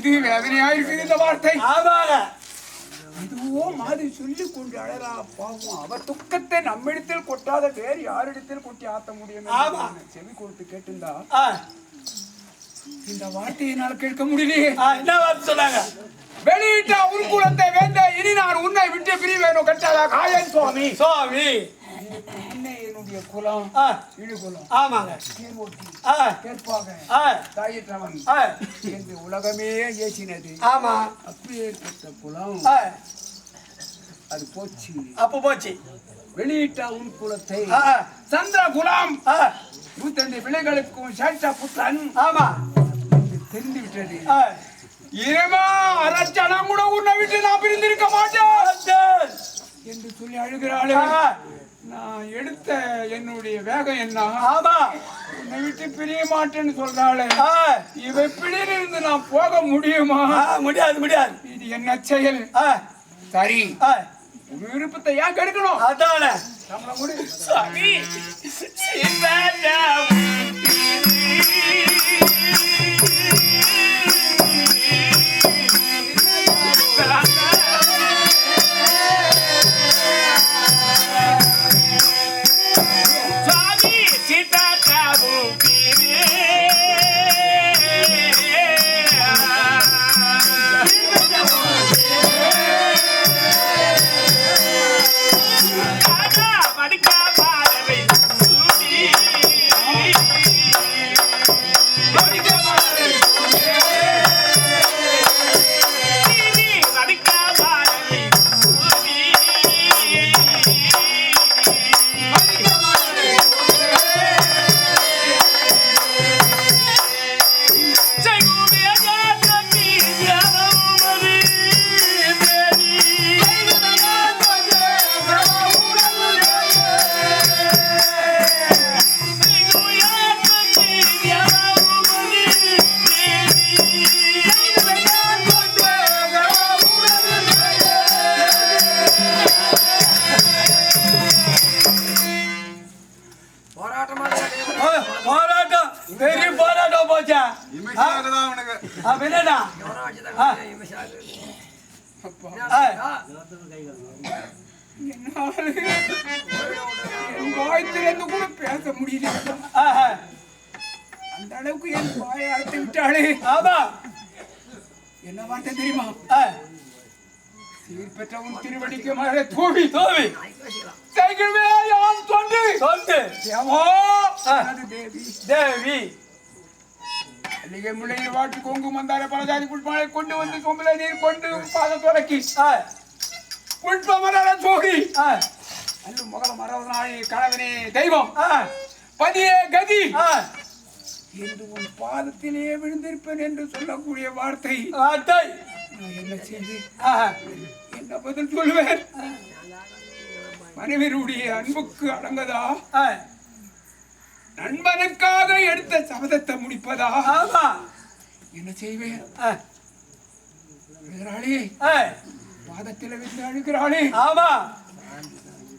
வலிக்குது, வேதனையா இருக்குது இந்த வார்த்தை. ஆமாங்க. இதுவோ மாதிரி சொல்லி கொண்டு அழறா பாவம். அவர் துக்கத்தை நம்மிடத்தில் கொட்டாத வேறு யாரிடத்தில் கொட்டி ஆத்த முடியும்? செவி கொடுத்து கேட்டிருந்தா இந்த வார்த்தையினால் கேட்க முடியலையே. என்ன வார்த்தை சொன்னாங்க? வெளியிட்ட உன் குலத்தை வேந்த இனி நான் உன்னை விட்டு பிரிவேணும் கட்டாதா காயன் சுவாமி. சுவாமி என்னுடைய குலம் இழு குலம். ஆமாங்க. கேட்பாங்க தாயிற்றவன் என்று உலகமே ஏசினது. ஆமா. அப்பேற்பட்ட குலம் அது போச்சு. அப்ப போச்சு. வெளியிட்ட உன் குலத்தை சந்திர குலம் 105 விலைகளுக்கும் சேஷ புத்தன். ஆமா. தெரிந்து விட்டது. ஏமா அரச்சனம் கூட உன்னை விட்டு நான் பிரிந்திருக்க மாட்டேன் என்று சொல்லி அழுகிறாளே. நான் எடுத்த என்னுடைய வேகம் என்ன? ஆமா. உன்னை விட்டு பிரிய மாட்டேன்னு சொல்றாளே. இவை பிடியிலிருந்து நான் போக முடியுமா? முடியாது முடியாது. இது என்ன செயல்? சரி விருப்பத்தை ஏன் கெடுக்கணும்? அதானே நம்மள முடி வாய்த்திலிருந்து கூட பேச முடியல. அந்த அளவுக்கு என் வாயை அழைத்து விட்டாளே. ஆமா. என்ன வார்த்தை தெரியுமா? சீர் பெற்ற உன் திருவடிக்கு மகளை தூவி தூவி செய்கிறவே யான் தொண்டு தொண்டு தேவி தேவி அಲ್ಲಿಗೆ முளையில் வாட்டு கொங்கு மந்தார பலஜாதி புஷ்பங்களை கொண்டு வந்து சொம்பல நீர் கொண்டு பாதம் தொடக்கி புஷ்ப மலர சூடி அல்லு மகள மரவனாழி கணவனே தெய்வம் பதியே கதி என்று உன் பாதத்திலே விழுந்திருப்பேன் என்று சொல்லக்கூடிய வார்த்தை நான் என்ன செய்து என்ன பதில் சொல்லுவேன்? மனைவியுடைய அன்புக்கு அடங்கதா? நண்பனுக்காக எடுத்த சபதத்தை முடிப்பதா? என்ன செய்வேன்? பாதத்தில் விழுந்து அழுகிறாளே.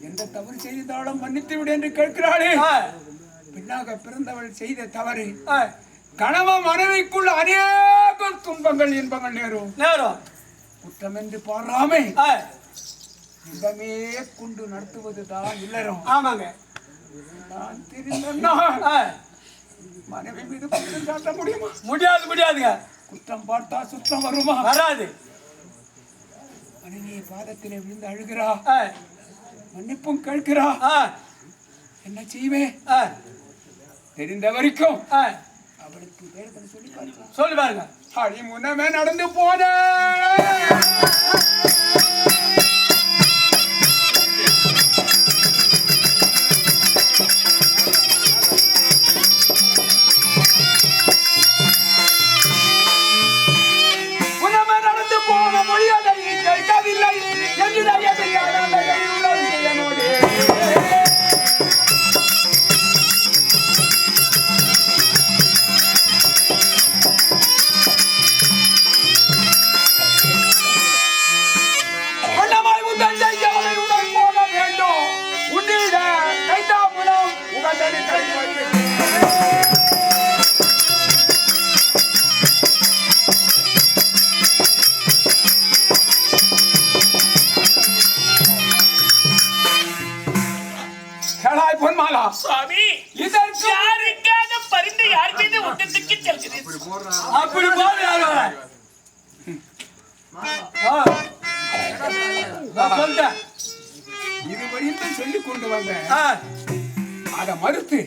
எந்த தவறு செய்தாலும் மன்னித்து விடு என்று கேட்கிறாளே. பெண்ணாக பிறந்தவள் செய்த தவறு கணவன் மனைவிக்குள் அநேக துன்பங்கள் இன்பங்கள் நேரும் குற்றம் என்று பாராமே இன்பமே கொண்டு நடத்துவதுதான் இல்லறம். ஆமாங்க. நான் தெரிந்தா மனைவி மீது குற்றம் சாட்ட முடியுமா? முடியாது முடியாதுங்க. குற்றம் பார்த்தா சுத்தம் வருமா? வராது. மனைவி பாதத்திலே விழுந்து அழுகிறா, மன்னிப்பும் கேட்கிறா. என்ன செய்வேன்? தெரிந்த வரைக்கும் அவளுக்கு வேதனை சொல்லி பாருங்க. அடி முன்னமே நடந்து போன பொன்மாலா சுவாமி இதற்கு யாருக்காக பரிந்து யார் மீது ஒட்டத்துக்கு செல்கிறேன் அப்படி போறாங்க சொல்லிட்டேன் இதுவரையும் சொல்லிக் கொண்டு வந்தேன் அதை மறுத்து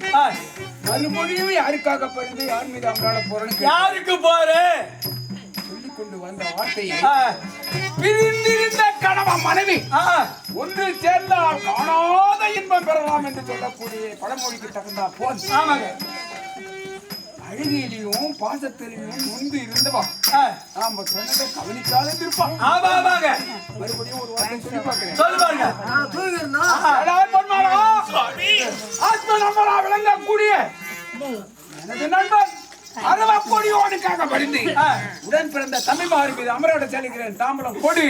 மறுமொழியும் யாருக்காக பறிந்து யார் மீது அமராட போறேன்னு யாருக்கு போறேன் சொல்லிக் கொண்டு வந்த வார்த்தையை பிரிந்திருந்த கணவன் மனைவி ஒன்று சேர்ந்தால் காணாத இன்பம் பெறலாம் என்று சொல்லக்கூடிய பழமொழிக்கு தகுந்தா போன் ஆமாங்க அழுகையிலையும் பாசத்திலையும் முன்பு இருந்தவா நாம சொன்னதை கவனிக்காத இருப்பான் ஆமாங்க மறுபடியும் ஒரு வார்த்தை சொல்லி பார்க்கிறேன் சொல்லுவாங்க ஆத்ம நம்பரா விளங்கக்கூடிய எனது நண்பன் அரவ கொடியோனுக்காக பரிந்து உடன் பிறந்த தமிழ்மாறு மீது அமரோட செல்கிறேன் தாம்பலம் கொடி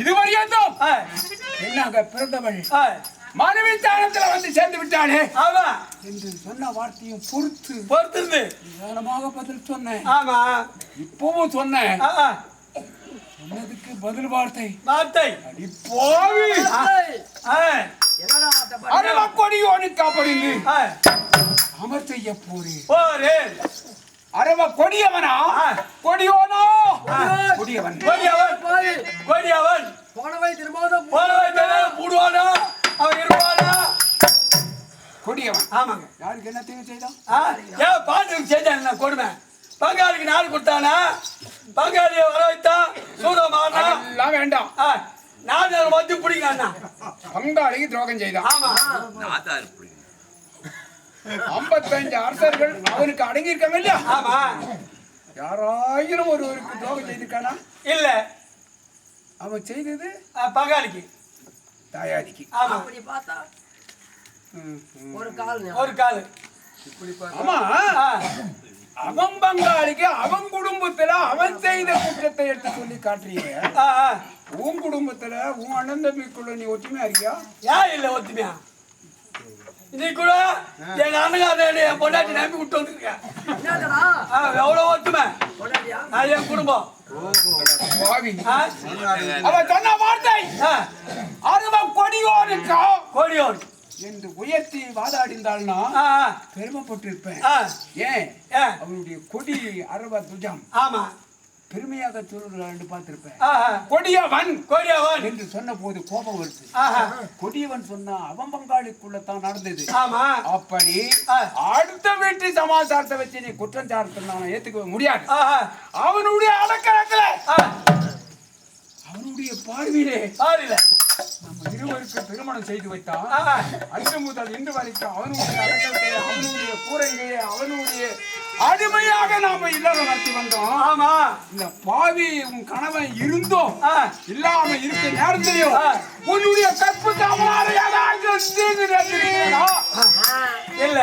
இதுவரையும் என்னாக பிறந்தவள் மனைவி தானத்துல வந்து சேர்ந்து விட்டானே என்று சொன்ன வார்த்தையும் பொறுத்து நிதானமாக பதில் சொன்னேன். இப்பவும் சொன்னேன். சொன்னதுக்கு பதில் வார்த்தை கொடியோனுக்கு அப்படின்னு அமர் செய்ய போறேன். அரவ கொடியவனா கொடியோனோ கொடியவன் போனவை திருமாதம் போடுவானா அவன் இருப்பானா கொடியவன். ஆமாங்க. யாருக்கு என்ன தீங்கு செய்தான்? ஏன் பாட்டுக்கு செஞ்சாங்க கொடுமை. பங்காளிக்கு நாடு கொடுத்தானா பங்காளியை வர வைத்தா சூடமானா எல்லாம் வேண்டாம். நான் வந்து பிடிங்க அண்ணா பங்காளிக்கு துரோகம் செய்தான். ஆமா 55 அரசர்கள் அவனுக்கு அடங்கி இருக்காங்க இல்லையா? ஆமா. யாராயிரம் ஒருவருக்கு துரோகம் செய்திருக்கானா? இல்ல. அவன் செய்தது பங்காளிக்கு தாயாதிக்கு. ஆமா. அப்படி பார்த்தா ஒரு கால் ஆமா. அவன் பங்காளிக்கு அவன் குடும்பத்துல அவன் செய்த குற்றத்தை எடுத்து சொல்லி காட்டுறீங்க. உன் குடும்பத்துல உன் அண்ணன் தம்பிக்குள்ள நீ ஒற்றுமையா இருக்கியா? ஏன் இல்ல ஒத்துமையா? இன்னைக்கு கூட எங்க அண்ணன் என் பொண்டாட்டி நம்பி விட்டு வந்துருக்கேன். எவ்வளவு ஒத்துமை என் குடும்பம். அவன் சொன்ன வார்த்தை அருவம் கொடியோன் என்று உயர்த்தி வாதாடிந்தாள்னா பெருமைப்பட்டிருப்பேன். ஏன் அவனுடைய கொடி அரவ துஜம். ஆமா. பெருமையாக சொல்லுகிறான் என்று பார்த்திருப்பேன். கொடியவன் என்று சொன்ன போது கோபம் வருது. கொடியவன் சொன்னா அவன் பங்காளிக்குள்ளதான் நடந்தது. அப்படி அடுத்த வீட்டு சமாச்சாரத்தை வச்சு நீ குற்றம் சார்த்த ஏத்துக்க முடியாது. அவனுடைய அடக்கத்துல அவனுடைய பார்வையிலே பாருல நம்ம இருவருக்கு திருமணம் செய்து வைத்தான். அன்று முதல் இன்று வரைக்கும் அவனுடைய அடக்கத்தை, அவனுடைய கூரையை, அவனுடைய அடிமையாக நாம இல்லறம் நடத்தி வந்தோம். ஆமா இந்த பாவி உன் கணவன் இருந்தோம் இல்லாம இருக்க நேரத்திலையும் உன்னுடைய கற்புக்கு அவனால இல்ல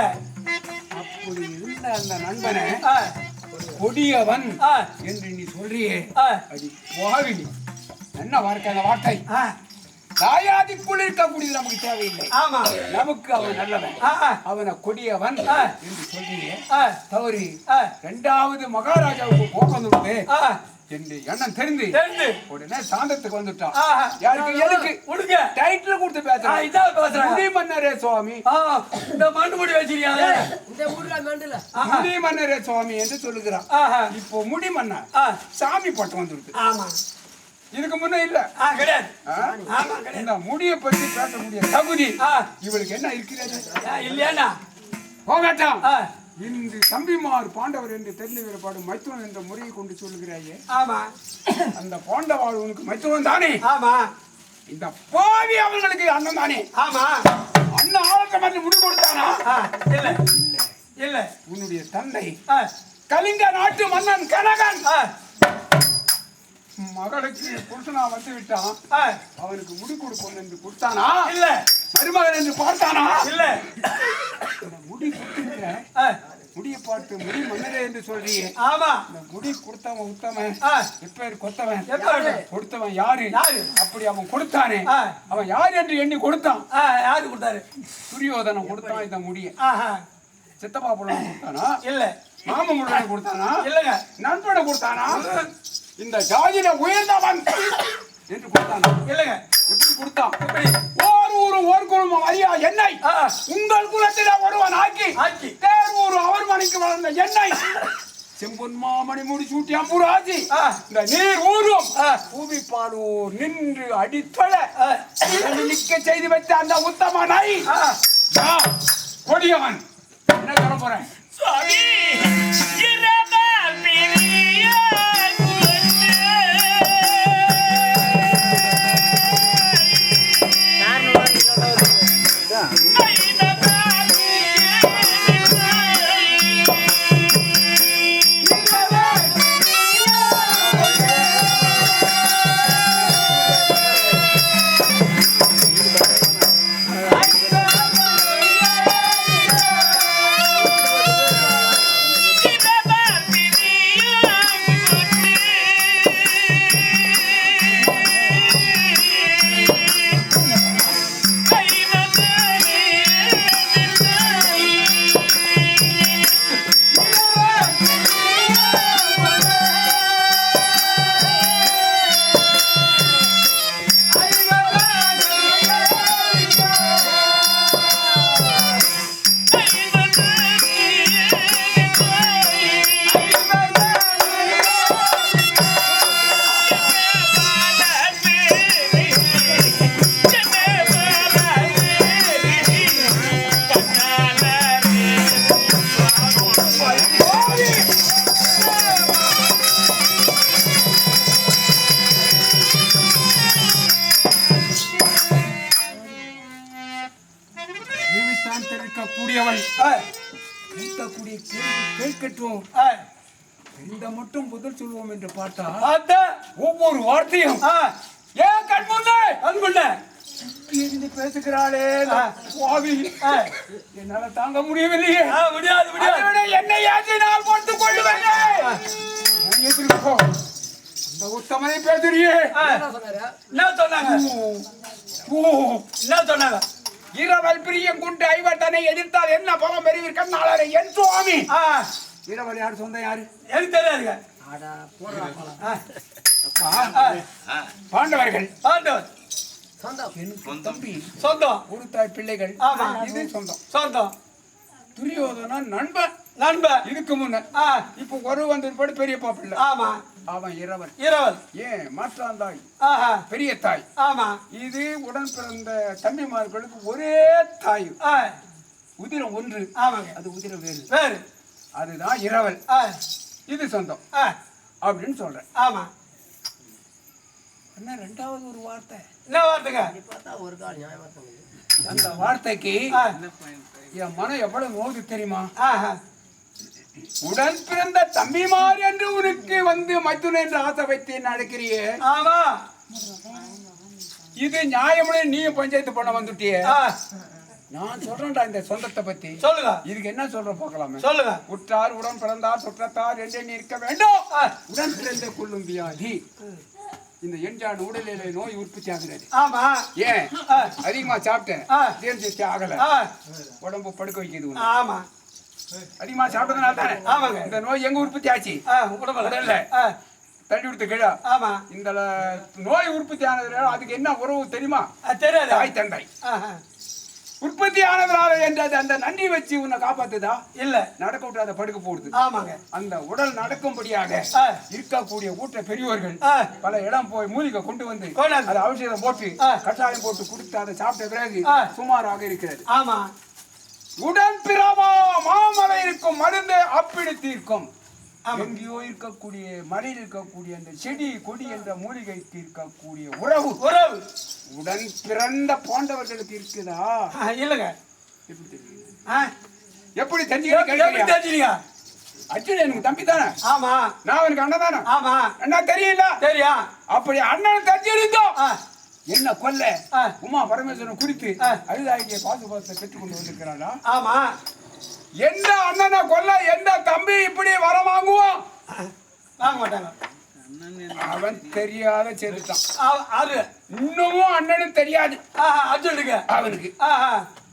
அப்படி இருந்த அந்த நண்பனை கொடியவன் என்று நீ சொல்றியே, அடி பாவி நீ. என்ன வார்த்தை அந்த வார்த்தை? தாயாதிக்குள் இருக்கக்கூடியது நமக்கு தேவையில்லை. ஆமா நமக்கு அவன் நல்லவன், அவனை கொடியவன் என்று சொல்றியே தவறு. இரண்டாவது மகாராஜாவுக்கு கோபம் வந்து என்று எண்ணம் தெரிந்து உடனே சாந்தத்துக்கு வந்துட்டான். யாருக்கு எதுக்கு உடுங்க டைட்டில் கொடுத்து பேசுறான். முடி மன்னரே சுவாமி, இந்த மண்டு முடி வச்சிருக்காங்க இந்த ஊர்ல மண்டல முடி மன்னரே சுவாமி என்று சொல்லுகிறான். இப்போ முடி மன்னர் சாமி பட்டம் வந்துருக்கு. ஆமா இதுக்கு முன்ன இல்ல கிடையாது. இந்த முடிய பற்றி பேச முடிய தகுதி இவளுக்கு என்ன இருக்கிறது இல்லையா? போகட்டாம். இந்த தம்பிமார் பாண்டவர் என்று தெரிந்து விடப்பாடும் மைத்துவன் என்ற முறையை கொண்டு சொல்லுகிறாயே. ஆமா அந்த பாண்டவாள் உனக்கு மைத்துவன் தானே? ஆமா. இந்த பாவி அவர்களுக்கு அண்ணன் தானே? ஆமா. அண்ணன் ஆளுக்கு மாதிரி முடி கொடுத்தானா? இல்ல இல்ல இல்ல. உன்னுடைய தந்தை கலிங்க நாட்டு மன்னன் கனகன் மகளுக்கு புருஷனா வந்து விட்டான். அவனுக்கு முடி கொடுப்போம் என்று கொடுத்தானா? இல்ல. மருமகன் என்று பார்த்தானா? இல்ல. முடி கொடுத்திருக்கிற முடியை பார்த்து முடி மன்னரே என்று சொல்றியே. ஆமா. இந்த முடி கொடுத்தவன் உத்தவன், எப்பேர் கொத்தவன், கொடுத்தவன் யாரு? அப்படி அவன் கொடுத்தானே, அவன் யார் என்று எண்ணி கொடுத்தான். யாரு கொடுத்தாரு? துரியோதனன் கொடுத்தான் இந்த முடிய. சித்தப்பா புள்ள கொடுத்தானா? இல்ல. மாம முருகனை கொடுத்தானா? இல்லங்க. நண்பனை கொடுத்தானா? இந்த ஜாதியில உயர்ந்தவன் என்று கொடுத்தானா? இல்லங்க. எப்படி கொடுத்தான்? எப்படி? ஓர் குழுமம் ஐயா என்னை உங்கள் குலத்தில ஒருவன் ஆக்கி தேர்வூர் அவர் மணிக்கு வளர்ந்த என்னை செம்பொன் மாமணி முடி சூட்டி அம்புராஜி இந்த நீர் ஊரும் பூவிப்பாலூர் நின்று அடித்தள நிக்க செய்து வைத்த அந்த உத்தமனை கொடியவன் என்ன சொல்ல போறேன்? கேட்கட்டும் இந்த மட்டும் பதில் சொல்வோம் என்று பார்த்தா ஒவ்வொரு வார்த்தையும் ஏன் கண்முன்னே பேசுகிறாளே என்னால தாங்க முடியவில்லையே. முடியாது முடியாது. என்னை நான் பொறுத்துக் கொள்ளுவேன். அந்த உத்தமனை பேசுறியே என்ன சொன்னாங்க? இரவல் பிரியம் கொண்டு ஐவட்டனை எதிர்த்தால் என்ன பலம் பெறுவீர்கள் நாளரை என் சுவாமி. இரவல் யார் சொந்தம்? யாரு எனக்கு தெரியாதுங்க. பாண்டவர்கள் தம்பி சொந்தம், ஒரு தாய் பிள்ளைகள். இது சொந்தம். சொந்தம். துரியோதனா நண்பன் இதுக்கு முன்ன. இப்ப ஒரு வந்திருப்பாடு பெரியப்பா பிள்ளை. ஆமா. அவன் இரவல். ஏன் மாற்றான் தாய், பெரிய தாய். ஆமா. இது உடன் பிறந்த தம்பிமார்களுக்கு ஒரே தாய். உதிரம் ஒன்று. ஆமாங்க. அது உதிரம் வேறு வேறு. அதுதான் இரவல். இது சொந்தம் அப்படின்னு சொல்றேன். ஆமா. என்ன ரெண்டாவது ஒரு வார்த்தை? என்ன வார்த்தைங்க? அந்த வார்த்தைக்கு என் மனம் எவ்வளவு நோது தெரியுமா? உடன் பிறந்த தம்பிமார் என்று உனக்கு வந்து மைத்துன என்று ஆசை வைத்து நடக்கிறியே. ஆமா, இது நியாயமுடைய நீயும் பஞ்சாயத்து பண்ண வந்துட்டியே. நான் சொல்றேன்டா இந்த சொந்தத்தை பத்தி. சொல்லுங்க. இதுக்கு என்ன சொல்ற பார்க்கலாமே. சொல்லுங்க. உற்றார் உடன் பிறந்தார் சுற்றத்தார் என்று இருக்க வேண்டும். உடன் பிறந்த கொள்ளும் வியாதி இந்த எஞ்சான் உடலிலே நோய் உற்பத்தி ஆகிறது. ஆமா. ஏன் அதிகமா சாப்பிட்டேன் தேர்ச்சி ஆகல, உடம்பு படுக்க வைக்கிறது. ஆமா, அதிகமா சாப்பிட்டதுனால தானே. ஆமாங்க. இந்த நோய் எங்க உற்பத்தி ஆச்சு? உடம்புல தள்ளி கொடுத்த கீழே. ஆமா. இந்த நோய் உற்பத்தி ஆனதுனால அதுக்கு என்ன உறவு தெரியுமா? தெரியாது. தாய் தந்தை உற்பத்தி ஆனதுனால என்றது அந்த நன்றி வச்சு உன்னை காப்பாத்துதா? இல்ல, நடக்க விட்டாத படுக்க போடுது. ஆமாங்க. அந்த உடல் நடக்கும்படியாக இருக்கக்கூடிய ஊட்ட பெரியவர்கள் பல இடம் போய் மூலிகை கொண்டு வந்து அதை ஔஷதம் போட்டு கஷாயம் போட்டு கொடுத்து அதை சாப்பிட்ட பிறகு சுமாராக இருக்கிறது. ஆமா. உடன் பிறவா மாமலை இருக்கும் மருந்து அப்படி தீர்க்கும். எங்கேயோ இருக்கக்கூடிய மலையில் இருக்கக்கூடிய அந்த செடி கொடி என்ற மூலிகைக்கு இருக்கக்கூடிய உறவு உடன் பிறந்த போன்றவர்களுக்கு இருக்குதா? இல்லங்க. எப்படி தெரிஞ்சுக்க? அர்ஜுன் எனக்கு தம்பி தானே. ஆமா. நான் அவனுக்கு அண்ணன் தானே. ஆமா. என்ன தெரியல? தெரியும். அப்படி அண்ணன் தெரிஞ்சிருந்தோம் என்ன கொல்ல உமா பரமேஸ்வரன் குறித்து அழுதாகிய பாசுபாசத்தை பெற்றுக் கொண்டு வந்திருக்கிறானா? ஆமா. எந்த அண்ணனை கொல்ல எந்த தம்பி இப்படி வர வாங்குவான்? வாங்க மாட்டாங்க. அவன் தெரியாத செலுத்தான். இன்னமும் அண்ணனும் தெரியாது அர்ஜுனுக்கு. அவனுக்கு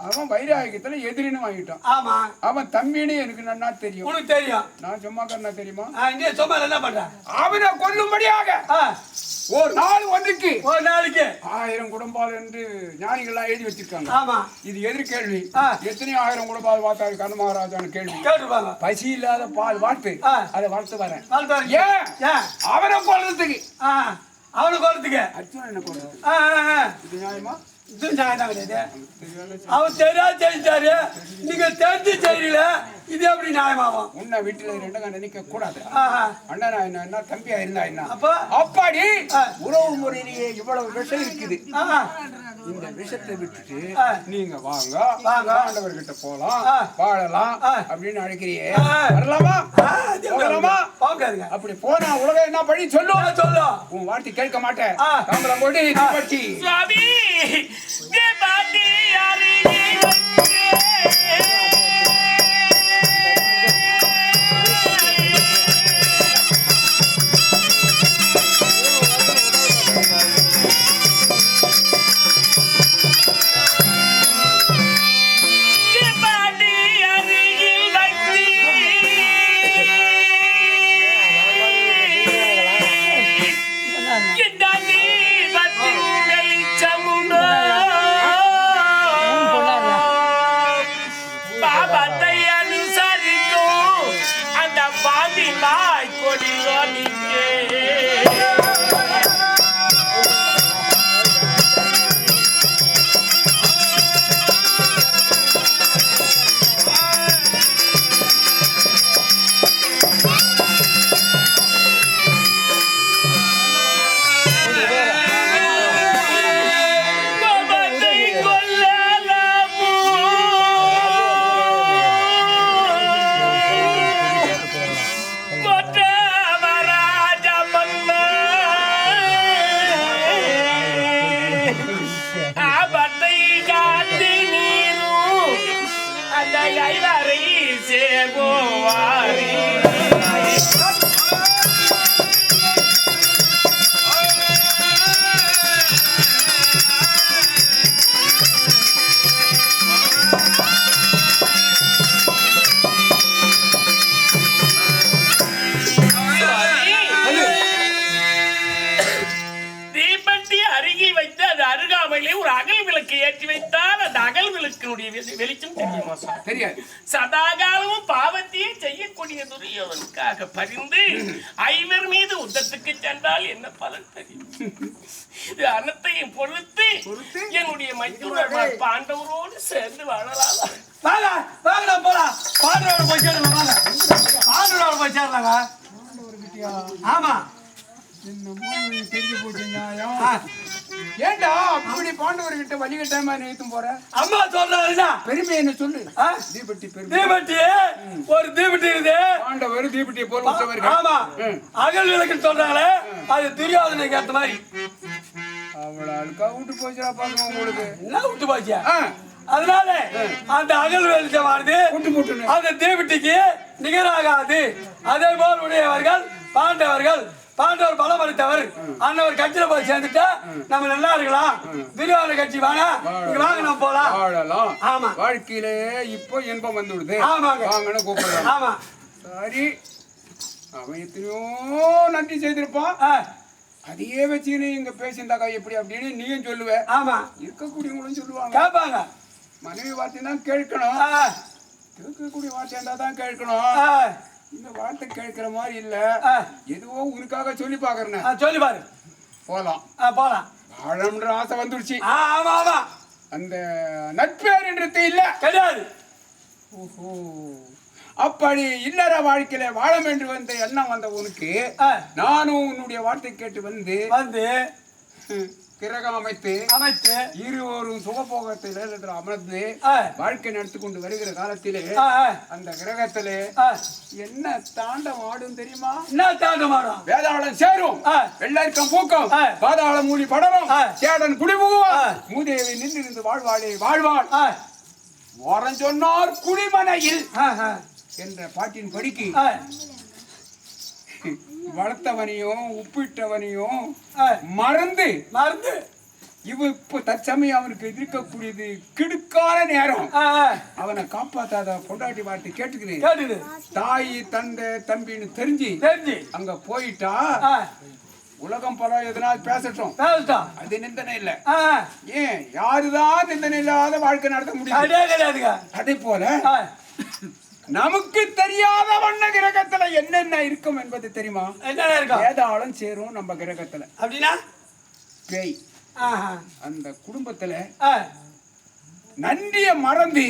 அவன் வைராகியத்துல எதிரின்னு வாங்கிட்டான். ஆமா. அவன் தம்பின்னு எனக்கு நன்னா தெரியும். உனக்கு தெரியும். நான் சும்மா கண்ணா தெரியுமா? இங்கே சும்மா என்ன பண்ற? அவனை கொல்லும்படியாக ஒரு நாள் ஒன்றுக்கு ஒரு நாளைக்கு 1000 குடும்பால் என்று ஞானிகள்லாம் எழுதி வச்சிருக்காங்க. ஆமா. இது எதிர் கேள்வி. எத்தனை 1000 குடும்பால் வார்த்தாரு கண்ண மகாராஜான்னு கேள்வி கேட்டுருப்பாங்க. பசி இல்லாத பால் வார்த்து அதை வளர்த்து வரேன். ஏன் அவனை கொல்றதுக்கு அவனை கொல்றதுக்கு அர்ஜுனன் என்ன கொல்றது? இது நியாயமா? இது நியாயம் தான் கிடையாது. அவன் தெரியாது செஞ்சாரு, நீங்க தெரிஞ்சு செய்யல, இது எப்படி நியாயமாகும்? உன்னை வீட்டுல 2 கண்ண நிக்க கூடாது. அண்ணனா என்ன தம்பியா இருந்தா என்ன? அப்ப அப்பாடி உறவு முறையிலேயே இவ்வளவு விஷம் இருக்குது. இந்த விஷத்தை விட்டுட்டு நீங்க வாங்க ஆண்டவர்கிட்ட போலாம் வாழலாம் அப்படின்னு அழைக்கிறியே, வரலாமா? போகாதுங்க. அப்படி போனா உலகம் என்ன படி சொல்லும் சொல்லும். உன் வாட்டி கேட்க மாட்டேன். காம்பளம் போட்டு பட்டி சுவாமி வெளிச்சம் தெரியுமா? தெரியாது. சதாகாலமும் பாவத்தையே செய்யக்கூடிய துரியோதனுக்காக பரிந்து 5 மீது யுத்தத்துக்கு சென்றால் என்ன பலன் தெரியும்? இது அனைத்தையும் பொறுத்து என்னுடைய மைத்துனர் பாண்டவரோடு சேர்ந்து வாழலாம். வாங்க வாங்க போலாம். பாண்டவரோட போய் சேரலாம். வாங்க பாண்டவரோட போய் சேரலாங்க. ஆமா. என்னமோ இவனுக்கு தெரிஞ்சு போச்சு நியாயம். ஏண்டா அப்படி பாண்டவர்கிட்ட வழிகட்டாம நிறுத்தும் போற? அம்மா சொல்றாருன்னா பெருமை என்ன சொல்லு. தீபெட்டி பெருமை. தீபெட்டி ஒரு தீபெட்டி இருக்குது. பாண்டவர் தீபெட்டியை போல உற்றவர்கள். ஆமா, அகல் விளக்குன்னு சொல்றாங்களே, அது துரியோதனைக்கு ஏத்த மாதிரி. அவளுக்கா விட்டு போச்சுடா பாருங்க உங்களுக்கு. என்ன விட்டு போச்சு? அதனால அந்த அகல் வெளிச்சமானது அந்த தீபெட்டிக்கு நிகராகாது. அதே போல் உடையவர்கள் பாண்டவர் பலம் அளித்தவர். அண்ணவர் கட்சியில போய் சேர்ந்துட்டா நம்ம நல்லா இருக்கலாம். துரியோதனை கட்சி வாங்க, இங்க வாங்க, நம்ம போலாம். வாழலாம். ஆமா, வாழ்க்கையிலே இப்போ இன்பம் வந்து விடுது. ஆமாங்க, வாங்கன்னு கூப்பிடுறாங்க. ஆமா, சரி. அவன் எத்தனையோ நன்றி செய்திருப்பான். அதையே வச்சு நீ இங்க பேசியிருந்தாக்கா எப்படி அப்படின்னு நீயும் சொல்லுவ. ஆமா, இருக்கக்கூடியவங்களும் சொல்லுவாங்க, கேட்பாங்க. மனைவி வார்த்தை தான் கேட்கணும். கேட்கக்கூடிய வார்த்தை தான் கேட்கணும். இந்த வார்த்தை கேட்கிற மாதிரி இல்ல, எதுவோ உனக்காக சொல்லி பாக்குறேன். சொல்லி பாரு. போலாம் போலாம். வாழம்ன்ற ஆசை வந்துடுச்சு. ஆமா ஆமா, அந்த நட்பேர் என்றது இல்ல, கிடையாது. ஓஹோ, அப்படி இல்லற வாழ்க்கையில வாழம் என்று வந்த எண்ணம் வந்த உனக்கு நானும் உன்னுடைய வார்த்தை கேட்டு வந்து கிரகம் அமைத்து இருவரும் சுகபோகத்தில் அமர்ந்து வாழ்க்கை நடத்தி கொண்டு வருகிற காலத்திலே அந்த கிரகத்திலே என்ன தாண்டம் ஆடும் தெரியுமா? என்ன தாண்டம் ஆடும்? வேதாளம் சேரும், வெள்ளரிக்கம் பூக்கும், பாதாளம் மூடி படரும், சேடன் குடிபுகுவான், மூதேவி நின்றிருந்து வாழ்வாளே வாழ்வாள், ஓரம் சொன்னார் குடிமனையில் என்ற பாட்டின் படிக்கு வளர்த்தவனையும் உப்பிட்டவனையும் மறந்து இப்ப தற்சமயம் அவனுக்கு எதிர்க்கக்கூடியது கிடுக்கான நேரம். அவனை காப்பாத்தாத பொண்டாட்டி வார்த்தை கேட்டுக்குது. தாய் தந்தை தம்பின்னு தெரிஞ்சு அங்க போயிட்டா உலகம் பல எதனால பேசட்டும், அது நிந்தனை இல்ல. ஏன் யாருதான் நிந்தனை இல்லாத வாழ்க்கை நடத்த முடியும்? அதே போல நமக்கு தெரியாத வண்ண கிரகத்துல என்னென்ன இருக்கும் என்பது தெரியுமா? வேதாளம் சேரும் நம்ம கிரகத்துல. அப்படின்னா பேய் அந்த குடும்பத்துல நன்றிய மறந்து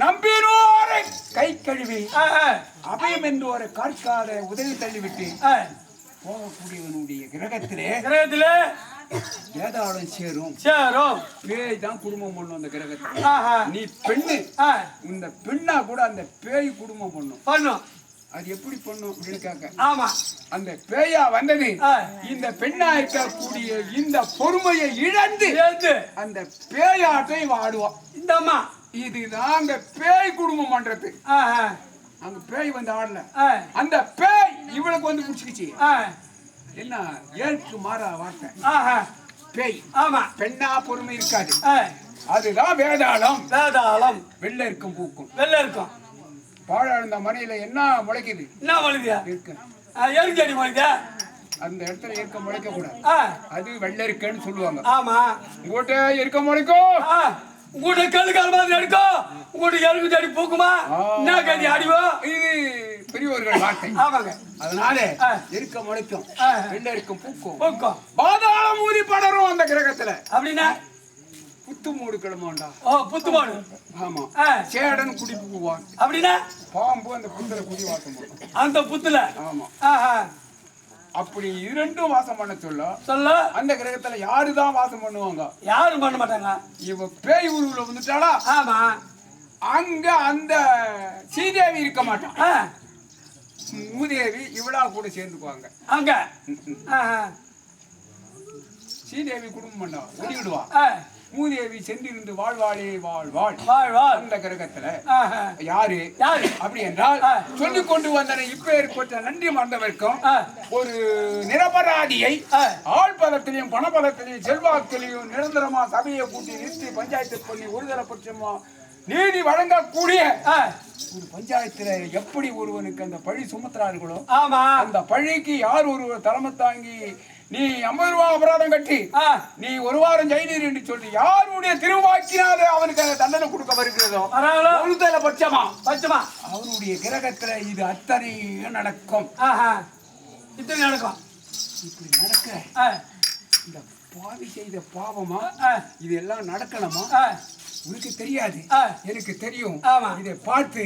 நம்பினோரை கை கழுவி அபயம் என்று ஒரு காட்காத உதவி தள்ளிவிட்டு போகக்கூடியவனுடைய கிரகத்திலே வேதாளம் சேரும். பேய் தான் குடும்பம் பண்ணும் அந்த கிரகத்துல. நீ பெண்ணு, இந்த பெண்ணா கூட அந்த பேய் குடும்பம் பண்ணும். அது எப்படி பண்ணும் அப்படின்னு கேட்க, ஆமா, அந்த பேயா வந்தது இந்த பெண்ணா இருக்கக்கூடிய இந்த பொறுமையை இழந்து அந்த பேயாட்டை வாடுவான். இந்த அம்மா இதுதான் அங்க பேய் குடும்பம் பண்றது. அங்க பேய் வந்து ஆடல, அந்த பேய் இவளுக்கு வந்து பிடிச்சிக்கிச்சு. என்ன ஏற்கு மாறா வார்த்தை பேய். ஆமா, பெண்ணா பொறுமை இருக்காது. அதுதான் வேதாளம். வெள்ள இருக்கும் பூக்கும். பாழாழ்ந்த மனையில என்ன முளைக்குது? என்ன முளைக்குது? இருக்கு. அந்த இடத்துல இருக்க முளைக்க கூடாது. அது வெள்ள இருக்குன்னு சொல்லுவாங்க. ஆமா, உங்ககிட்ட இருக்க முளைக்கும். உங்கள்கிட்ட கழுகால் மாதிரி எடுக்கும். உங்கள்கிட்ட எலும்பு தேடி பூக்குமா? என்ன கதி அடிவோ? இது பெரியவர்கள் வார்த்தை. ஆமாங்க. அதனால இருக்க முளைக்கும், வெள்ள இருக்கும் பூக்கும், பாதாளம் ஊதி படரும் அந்த கிரகத்துல. அப்படின்னா புத்து மூடு கிளம்பாண்டா. புத்து மூடு. ஆமா, சேடன் குடி பூவான். அப்படின்னா பாம்பு அந்த புத்துல குடி வாசம் பண்ணும். அந்த புத்துல. ஆமா. அப்படி இரண்டும் வாசம் பண்ண சொல்ல அந்த கிரகத்துல யாருதான் வாசம் பண்ணுவாங்க? யாரும் பண்ண மாட்டாங்க. இவ பேய் உருவுல வந்துட்டாளா? ஆமா, அங்க அந்த ஸ்ரீதேவி இருக்க மாட்டான். மூதேவி இவளா கூட சேர்ந்துக்குவாங்க அங்க. ஸ்ரீதேவி குடும்பம் பண்ணா ஒடிவிடுவா. மூதேவி சென்றிருந்து வாழ்வாளே வாழ்வாள் அந்த கிரகத்துல. யாரு அப்படி என்றால் சொல்லிக் கொண்டு வந்தன இப்ப ஏற்பட்ட நன்றி மறந்தவர்க்கும் ஒரு நிரபராதியை ஆழ்பலத்திலையும் பணபலத்திலையும் செல்வாக்கிலையும் நிரந்தரமா சபையை கூட்டி நிறுத்தி பஞ்சாயத்து பண்ணி ஒருதலை பட்சமா நீதி வழங்கக்கூடிய ஒரு பஞ்சாயத்துல எப்படி ஒருவனுக்கு அந்த பழி சுமத்துறார்களோ அந்த பழிக்கு யார் ஒருவர் தலைமை தாங்கி நீ 50 ரூபாய் அபராதம் கட்டி நீ ஒரு வாரம் ஜெயிலீர் என்று சொல்லி யாருடைய திருவாக்கினாலே அவனுக்கு அந்த தண்டனை கொடுக்க வருகிறதோ ஒருதலை பட்சமா அவருடைய கிரகத்துல இது அத்தனை நடக்கும். இப்படி நடக்க இந்த பாவி செய்த பாவமா இது எல்லாம் நடக்கணுமா? உனக்கு தெரியாது, எனக்கு தெரியும். ஆமா. இதை பார்த்து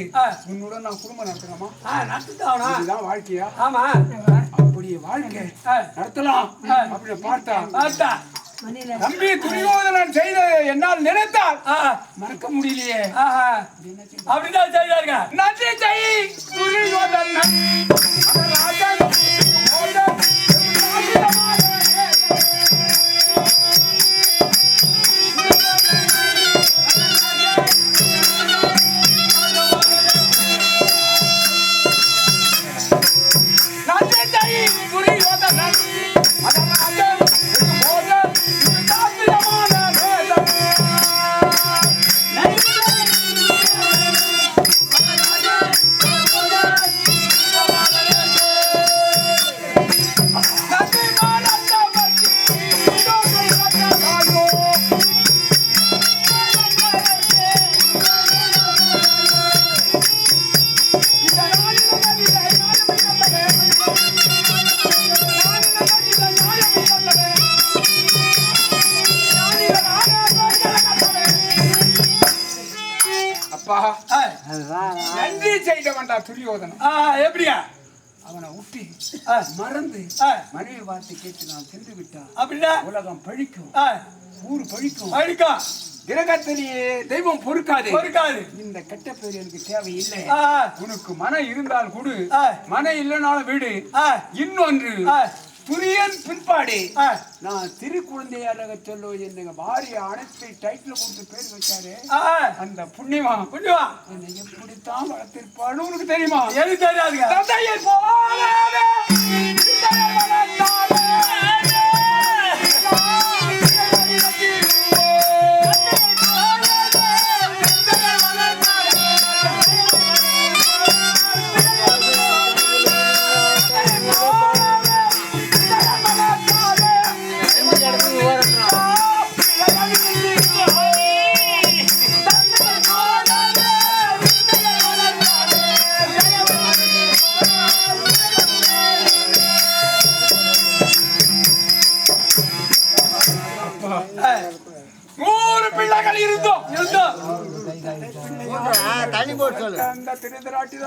உன்னுடன் நான் குடும்பம் நடத்தலாமா? நடத்திட்டாவனா? இதுதான் வாழ்க்கையா? ஆமா. அப்படி வாழ்க்கை நடத்தலாம் அப்படின்னு பார்த்தா தம்பி துரியோதனன் செய்த என்னால் நினைத்தால் மறக்க முடியலையே. அப்படிதான் செய்தாருங்க. நன்றி செய் துரியோதனன் நன்றி செய்தவன்டா துரியோதனன். எப்படியா அவனை விட்டு மறந்து மனைவி வார்த்தை கேட்டு நான் சென்று விட்டான் அப்படின்னா உலகம் பழிக்கும், ஊர் பழிக்கும். கிரகத்திலேயே தெய்வம் பொறுக்காது. இந்த கெட்ட பேர் எனக்கு தேவையில்லை. உனக்கு மனம் இருந்தால் கொடு, மனம் இல்லைனாலும் விடு. இன்னொன்று துரியன் பிற்பாடு நான் திரு குழந்தையாக சொல்ல என்னங்க பாரிய அனைத்து டைட்டில் கொடுத்து பேர் வச்சாரு. அந்த புண்ணியமா என்னை எப்படித்தான் வளர்த்திருப்பான்னு உனக்கு தெரியுமா? எனக்கு தெரியாதுங்க. தந்தையை போல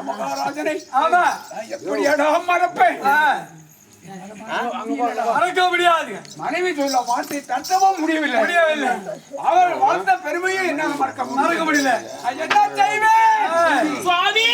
மகாராஜனை எப்படியாடா மறப்பேன்? மறக்க முடியாது. மனைவி சொல்ல வார்த்தை தட்டவும் முடியவில்லை. அவர் வாழ்ந்த பெருமையை என்ன மறக்க முடியல. என்ன செய்வேன் சுவாமி?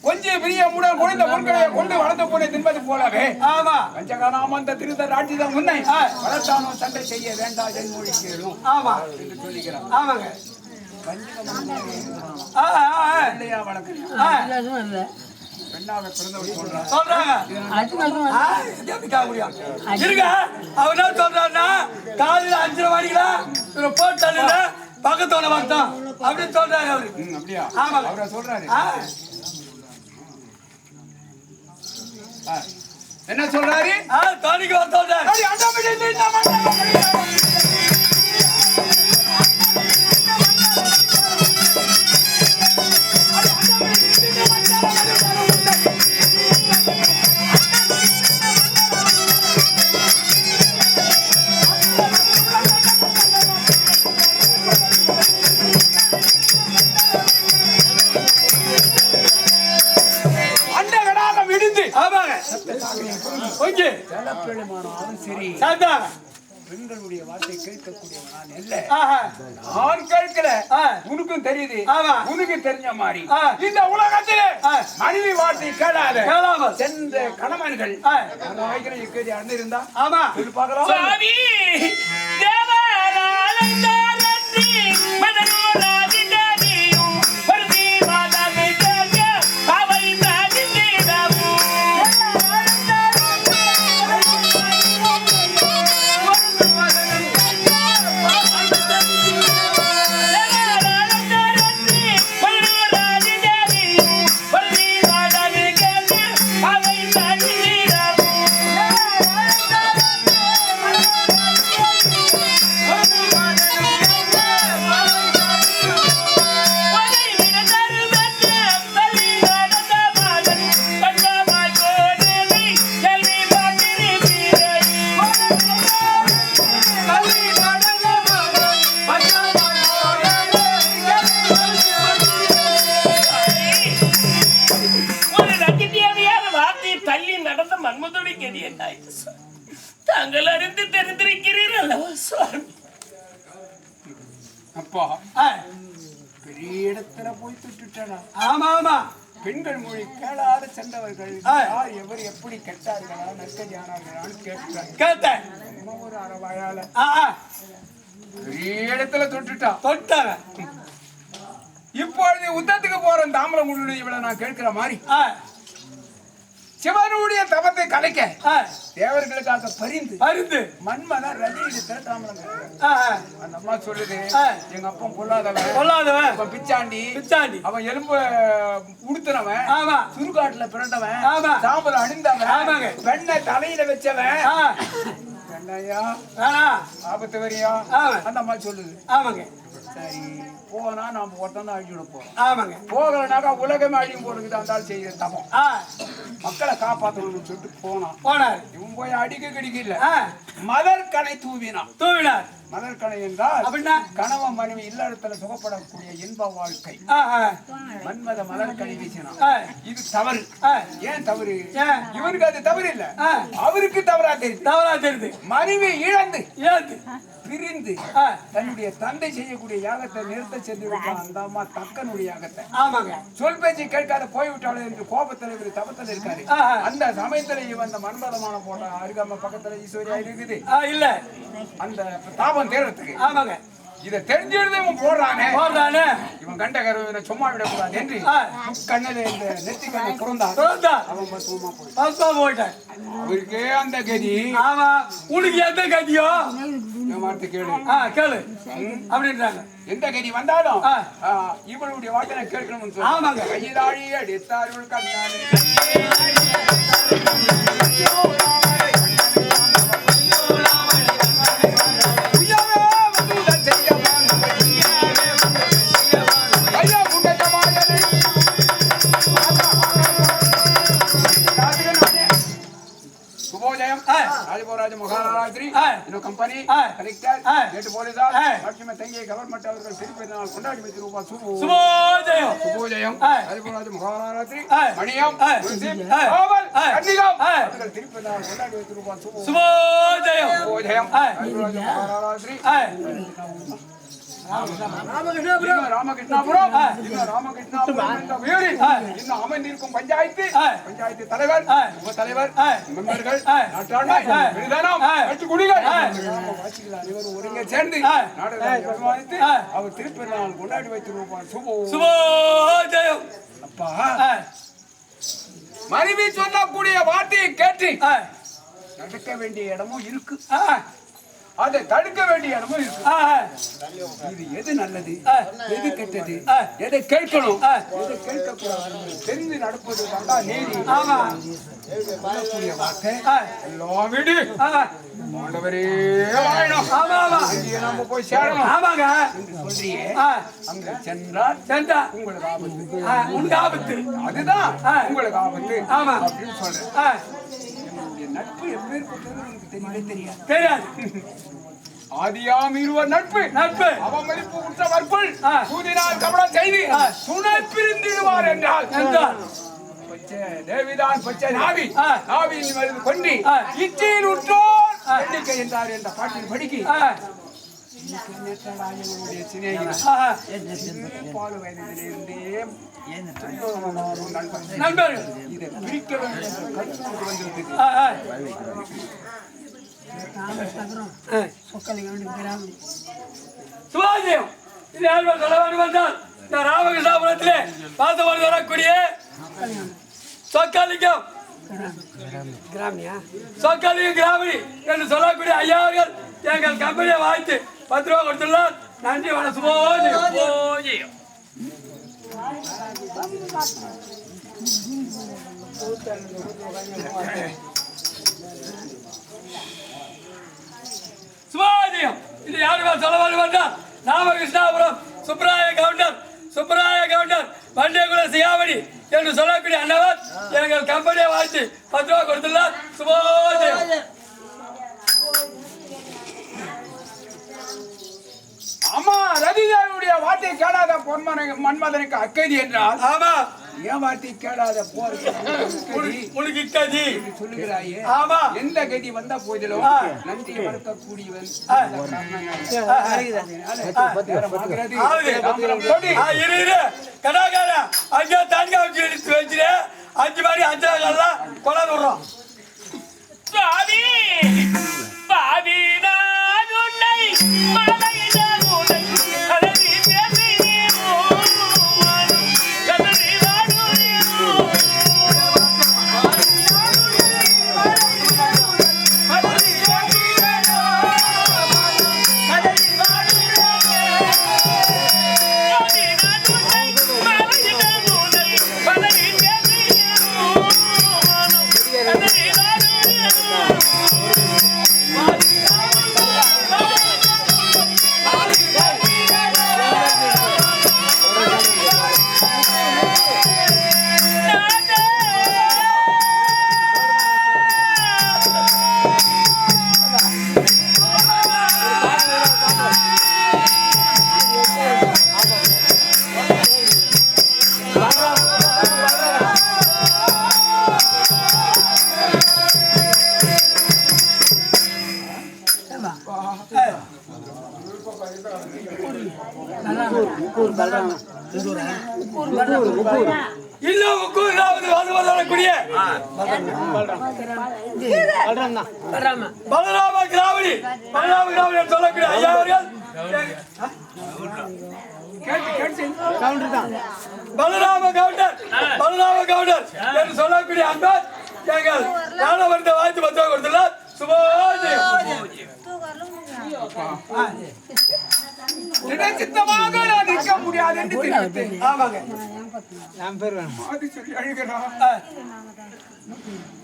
கொஞ்சம் பெரிய மூட குறைந்த பொருட்களை கொண்டு வளர்ந்து போன தின்பது போலவே பஞ்சகாராமந்த திருத்தர் ராட்சிதம் முன்னை வளர்த்தானோ சண்டை செய்ய வேண்டாம் ஜென்மொழி கேளும் என்று சொல்லிக்கிறான். ஆமாங்க. பெண்ணாக பிறந்தவள் சொல்றாங்க. அவர் சொல்றாருன்னா காலையில 5:30 மணிக்கு போட்டு பக்கத்தோட வந்தோம் அப்படின்னு சொல்றாரு அவரு. அப்படியா? ஆமா அவரை சொல்றாரு. என்ன சொல்றாரு? தோணிக்கு சொல்றாரு. பெண்களுடைய வார்த்தை கேட்கக்கூடியவன் இல்ல. நான் கேட்கல, உனக்கும் தெரியுது, உனக்கு தெரிஞ்ச மாதிரி இந்த உலகத்திலே மனைவி வார்த்தை கேளாத சென்ற கணவன்கள் இருந்தா ஆமா பார்க்கலாம். ஒரு ரகசியமான வார்த்தையை தள்ளி நடந்த மன்மதுடைய கதி என்னாயிற்று சுவாமி? தாங்கள் அறிந்து தெரிந்திருக்கிறீர்கள் அல்லவா சுவாமி? அப்பா ஆ, பெரிய இடத்துல போய் தொட்டுட்டா. ஆமா ஆமா பெண்கள் மொழி கேளாத சென்றவர்கள் ஆ. யார் எவர் எப்படி கெட்டார்களா நற்கதியானார்களான்னு கேட்டாங்க. கேட்டேன். நம்ம ஒரு அறவாயால ஆ, ஆ, பெரிய இடத்துல தொட்டுட்டா. தொட்டாங்க. இப்பொழுது யுத்தத்துக்கு போற தாமிரமுடி இவளை நான் கேட்கிற மாதிரி ஆ, சிவனுடைய தபத்தை கலைக்க ஆ, தேவர்களுக்காக பரிந்து மருந்து. மன்மதன் ரதி இடத்துல தாமிரம் கேட்கிறார். ஆ, ஆ, அந்த அம்மா சொல்லுது, ஆ. எங்க அப்பன் கொல்லாதவன், கொல்லாதவன் அவன் பிச்சாண்டி, பிச்சாண்டி. அவன் எலும்பு உடுத்துனவன், ஆமா சுருக்காட்டுல பிறந்தவன், ஆமா. சாம்பல் அணிந்தவன், ஆமாங்க. வெண்ணை தலையில வச்சவன், ஆ, வெண்ணையா ஆ, ஆபத்து வரியா ஆமா. அந்த அம்மா சொல்லுது. ஆமாங்க சரி போனா நாம ஒருத்தன் அழிச்சுட போறோம். ஆமாங்க. போகலனாக்கா உலகமே அழியும் போறதுக்கு அந்த ஆள் செய்யற தபம். ஆ, மக்களை காப்பாற்றணும்னு சொல்லிட்டு போனான். போனார். இவன் போய் அடிக்க கிடைக்கல. ஆ, மலர் கணை தூவினான். தூவினார். மலர் கணை என்றால் அப்படின்னா கணவன் மனைவி இல்லறத்துல சுகப்படக்கூடிய இன்ப வாழ்க்கை. ஆ, ஆ, மன்மத மலர் கணை வீசினான். ஆ, இது தவறு. ஆ, ஏன் தவறு? ஏன்? இவனுக்கு அது தவறு இல்ல, ஆ, அவருக்கு தவறா தெரியுது. தவறா தெரியுது. மனைவி இழந்து ஏந்து. பிரிந்து ஆ, தன்னுடைய தந்தை செய்யக்கூடிய யாகத்தை நிறுத்த சென்று விட்டான் அந்த அம்மா தக்கனுடைய யாகத்தை. ஆமாங்க. சொல் பேச்சு கேட்காத போய்விட்டாலே என்று கோபத்தில் இவர் தபத்தில் இருக்காரு. ஆ, ஆ. அந்த சமயத்துல இவன் அந்த மன்மதமான போட்ட அருகாம பக்கத்துல ஈஸ்வரியா இருக்குது. ஆ, இல்ல. அந்த தாபம் தேடுறதுக்கு ஆமாங்க. இதை தெரிஞ்சிருந்தே இவன் போடுறானே. போடுறானே. இவன் கண்ட கருவினை சும்மா விடக்கூடாது என்று ஆ. கண்ணில இந்த நெத்தி கண்ணை குறந்தான். பிறந்தா. அவன் பசுவமா போய் பஸ்மா போயிட்டேன். அவருக்கே அந்த கதி. ஆமா. உனக்கு எந்த கதியோ? என் வார்த்தை கேளு. ஆ, கேளு அப்படின்றாங்க. எந்த கதி வந்தாலும் ஆ. இவனுடைய வார்த்தை கேட்கணும்னு சொல்லி ஆமாங்க. கையிலாடி அடித்தார்கள் கண்ணானே. சுபோஜயம் ராஜபோராஜ மகாராஜ்ரி இன்னும் கம்பெனி கலெக்டர் நேற்று போலீசார் லட்சுமி தங்கிய கவர்மெண்ட் அவர்கள் திருப்பதினால் கொண்டாடி வைத்து ரூபாய் சுபோஜயம். சுபோஜயம் ராஜபோராஜ மகாராஜ்ரி மணியம் காவல் கன்னிகம் அவர்கள் திருப்பதினால் கொண்டாடி வைத்து ரூபாய் சுபோஜயம். சுபோஜயம் ராஜபோராஜ மகாராஜ்ரி ராமகிருஷ்ணாபுரம் ராமகிருஷ்ணாபுரம் என்ற ஊரில் இன்னும் அமைந்திருக்கும் பஞ்சாயத்து தலைவர் உப தலைவர் மெம்பர்கள் நாட்டாண்மை விருதானம் கட்சிக்குடிகள் அனைவரும் ஒருங்கே சேர்ந்து நாடகத்தை நிர்வகித்து அவர் திருப்பெருநாள் கொண்டாடி வைத்திருப்பார். சுபோஜயம். அப்பா மனைவி சொல்லக்கூடிய வார்த்தையை கேட்டு நடக்க வேண்டிய இடமும் இருக்கு, அதை தடுக்க வேண்டிய இடமும் இருக்கு. இது எது நல்லது எது கெட்டது எதை கேட்கணும் எதை கேட்க கூடாது தெரிந்து நடப்பது வந்தா நீதி. சொல்லக்கூடிய வார்த்தை எல்லாம் விடு ஆண்டவரே வாழணும். இங்கே நாம போய் சேரணும். ஆமாங்க. என்று சொல்றியே அங்க சென்றால் உங்களுக்கு ஆபத்து. உனக்கு ஆபத்து. அதுதான் உங்களுக்கு ஆபத்து. ஆமா அப்படின்னு சொல்றேன். நட்பு எப்பேற்பட்டது உங்களுக்கு தெரியவே தெரியாது. தெரியாது. ஆதியாம் இருவர் நட்பு அவமதிப்பு உற்றவர்க்குள் சூதினால் கபடம் செய்து துணை பிரிந்திடுவார் என்றால் தேவிதான் பச்சை நாவி நாவியின் மருந்து கொண்டு இச்சையில் உற்றோர் எண்ணிக்கை என்றார் என்ற பாட்டில் படிக்கி பாலு வயதிலிருந்தே நண்பர்கள் இதை பிரிக்க வேண்டும் வந்துவிட்டது. சுபாஜியம் இது யார் தலைவர் வந்தால் இந்த ராமகிருஷ்ணாபுரத்திலே பார்த்து கொண்டு வரக்கூடிய சொக்கலிங்கம் சொக்கலிங்கம் கிராமணி என்று சொல்லக்கூடிய ஐயாவர்கள் எங்கள் கம்பெனியை வாய்த்து 10 ரூபா கொடுத்துள்ளார். நன்றி வணக்கம். சுபோஜயம். சுபாஜியம் இது யார் சொல்ல வந்தால் ராமகிருஷ்ணாபுரம் சுப்ராய கவுண்டர் வண்டியகுல சியாவணி என்று சொல்லக்கூடிய அண்ணவர் எங்கள் கம்பெனியை வாழ்த்து 10 ரூபா கொடுத்துள்ளார். சுபோஜயம். வார்த்தை கேளாத மன்மதனுக்கு அக்கதி என்றால் ஆமா ஏமாற்றி கேளாத போர் உனக்கு கதி சொல்லுகிறாயே ஆமா எந்த கதி வந்த போதிலும் நன்றி வளர்க்கக்கூடியவன் கடாகார அஞ்சா தானியா வச்சு எடுத்து வச்சுரு 5 மணி 5 காலாம் கொண்டாந்து விடுறோம் பாவி பாவி நான் உன்னை மலையிட உன்னை கதறி பேசினேனோ கதறி வாடுனேனோ இன்னும் வரக்கூடிய பலராம கிராவணி சொல்லக்கூடிய ஐயா அவர்கள் பலராம கவுண்டர் என்று சொல்லக்கூடிய அன்பர் எங்கள் ஞானவர்த்த வாழ்த்து பத்திர கொடுத்துள்ளார் சித்தமாக நான் நிற்க முடியாது என்று தெரிவித்தேன். ஆமாங்க அது சொல்லி அழுகிறான்.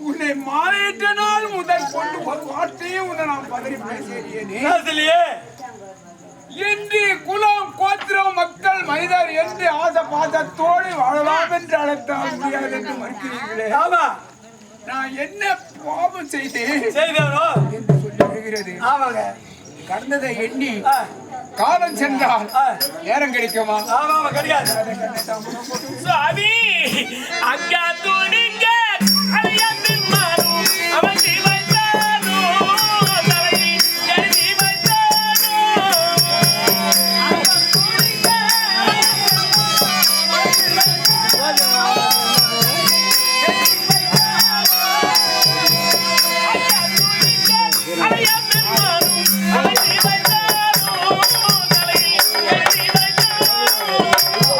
உன்னை மாறிட்ட நாள் முதல் கொண்டு ஒரு வார்த்தையை உன்னை நான் பதறி பேசியேனே என்று குலம் கோத்திரம் மக்கள் மனிதர் என்று ஆசை பாசத்தோடு வாழலாம் என்று அழைத்தால் முடியாது என்று மறுக்கிறீர்களே. ஆமா நான் என்ன பாவம் செய்தேன் செய்தாரோ என்று சொல்லி வருகிறது. ஆமாங்க கடந்ததை எண்ணி காலம் சென்றால் நேரம் கிடைக்குமா? ஆமா கிடையாது. சாமி அங்கா துணிங்க அலையந்தின் மாறு அவன் ஜீவத்தானோ தலை எழுதி வைத்தானோ அவன் துணிங்க அலையந்தின் மாறு அவன் ஜீவத்தானோ தலை எழுதி வைத்தானோ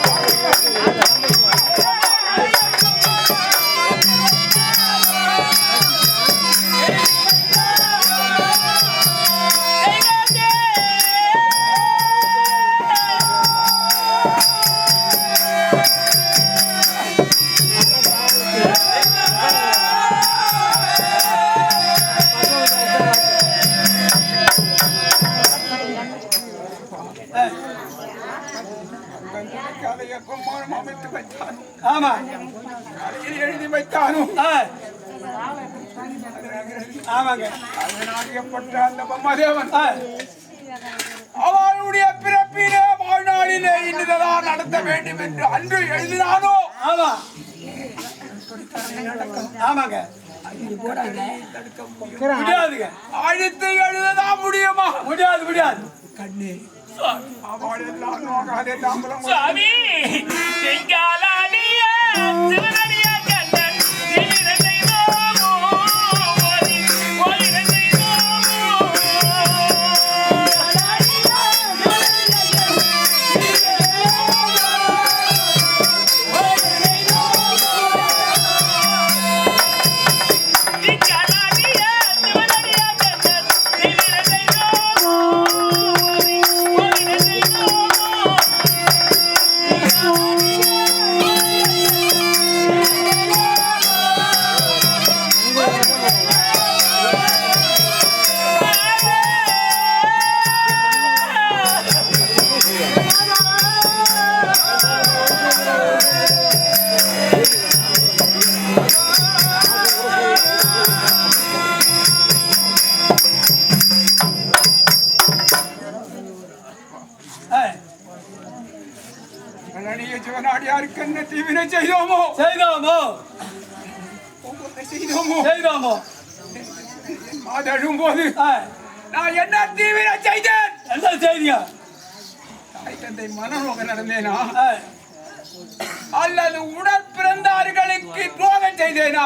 அமைத்து வைத்தான். ஆமா எழுதி வைத்தானும் ஆமாங்க அறியப்பட்ட அந்த பிரம்மதேவன் அவனுடைய பிறப்பிலே வாழ்நாளிலே இன்னுதான் நடத்த வேண்டும் என்று அன்று எழுதினானோ. ஆமா ஆமாங்க முடியாதுங்க. அழுத்து எழுததான் முடியுமா? முடியாது கண்ணே அவள் எல்லாம் நோக்காதே தாம்பலம் சாமி செங்காலாடிய சிவனடிய கண்ணன் நீரத்தை நோமோ ஓரிரத்தை நோமோ செங்காலாடிய சிவனடிய கண்ணன் நீரத்தை நோமோ ஓரிரத்தை நோமோ சிவனாடியாருக்கு என்ன தீவினை செய்தோமோ செய்தோமோ மாதழும் போது நான் என்ன தீவினை செய்தேன்? என்ன செய்தியா? தாய் தந்தை மனநோக நடந்தேனா அல்லது உடற் பிறந்தார்களுக்கு துரோகம் செய்தேனா?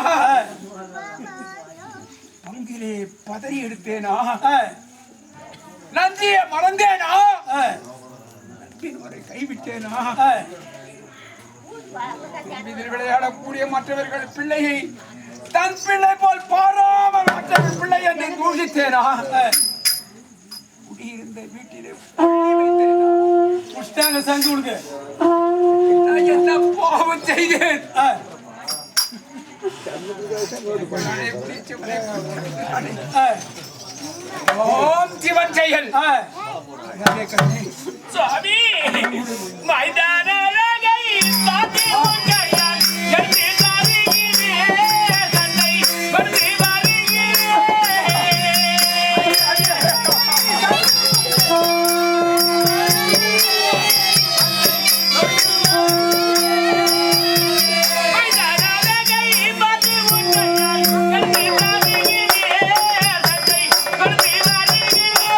பங்கிலே பதறி எடுத்தேனா? நன்றியை மறந்தேனா? கைவிட்டேனா? இதில் விளையாடக்கூடிய மற்றவர்கள் பிள்ளையை தன் பிள்ளை போல் பாராமல் மற்றவர் பிள்ளை என்னை தூஷித்தேனா? குடியிருந்த வீட்டிலே புஷ்டாங்க சங்கு கொடுங்க. நான் என்ன பாவம் செய்தேன்? ஓம் சிவன் செயல். சுவாமி மைதான அழகை பார்த்து உன்னையால் எழுதி வருகிறேன். தன்னை வருதி வருகிறேன். மைதான அழகை பார்த்து உன்னையால் எழுதி வருகிறேன். தன்னை வருதி வருகிறேன்.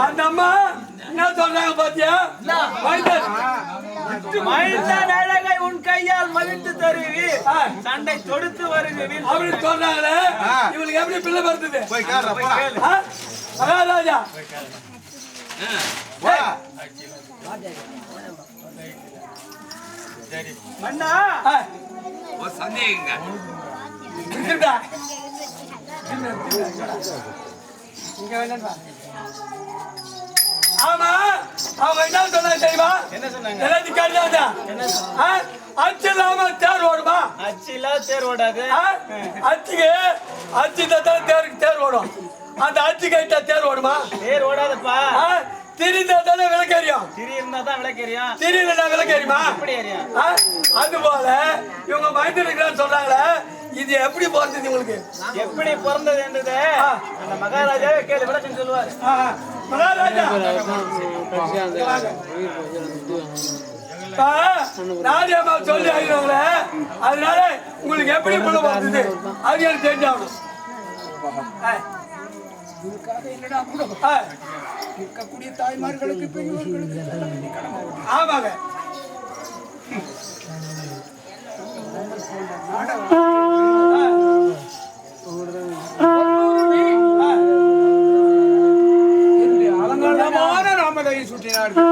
அந்த அம்மா என்ன சொல்றாங்க பாத்தியா? மைந்தன் அழகை உன் கையால் மதித்து தருவி சண்டை தொடுத்து வருகிறேன் அப்படி சொல்றாங்களே, இவளுக்கு எப்படி பிள்ளை பிறந்தது? மகாராஜா மன்னா இருக்குடா. இங்க வேண்டாம். ஆமா, அவங்க என்ன சொன்னாங்க தெரியுமா? என்ன சொன்னாங்க? எல்லாத்தையும் கேட்டாங்க. அச்சு இல்லாம தேர் ஓடுமா? அச்சிலா தேர் ஓடாது. அச்சுக்கு அச்சு தான் தேர் ஓடும். அந்த அச்சு கைட்டா தேர் ஓடுமா? தேர் ஓடாதப்பா. திரிந்தா தானே விளக்கறியும். திரி இருந்தா தான் விளக்கறியும். திரியல விளக்கறியுமா? எப்படி அறியும்? அது போல இவங்க மைண்ட் சொல்றாங்களே, இது எப்படி பிறந்தது உங்களுக்கு? எப்படி பிறந்தது என்றது அந்த மகாராஜாவே கேள்வி விளக்கம் சொல்லுவாரு. மகாராஜா ராஜாமா சொல்லி ஆகிறவங்கள, அதனால உங்களுக்கு எப்படி பிள்ளை பிறந்தது அது எனக்கு தெரிஞ்சாகணும். இதுக்காக என்னடா கூட இருக்கக்கூடிய தாய்மார்களுக்கு பெரியவர்களுக்கு ஆமாங்க. அலங்காரமான நாமதையை சுற்றினார்கள்.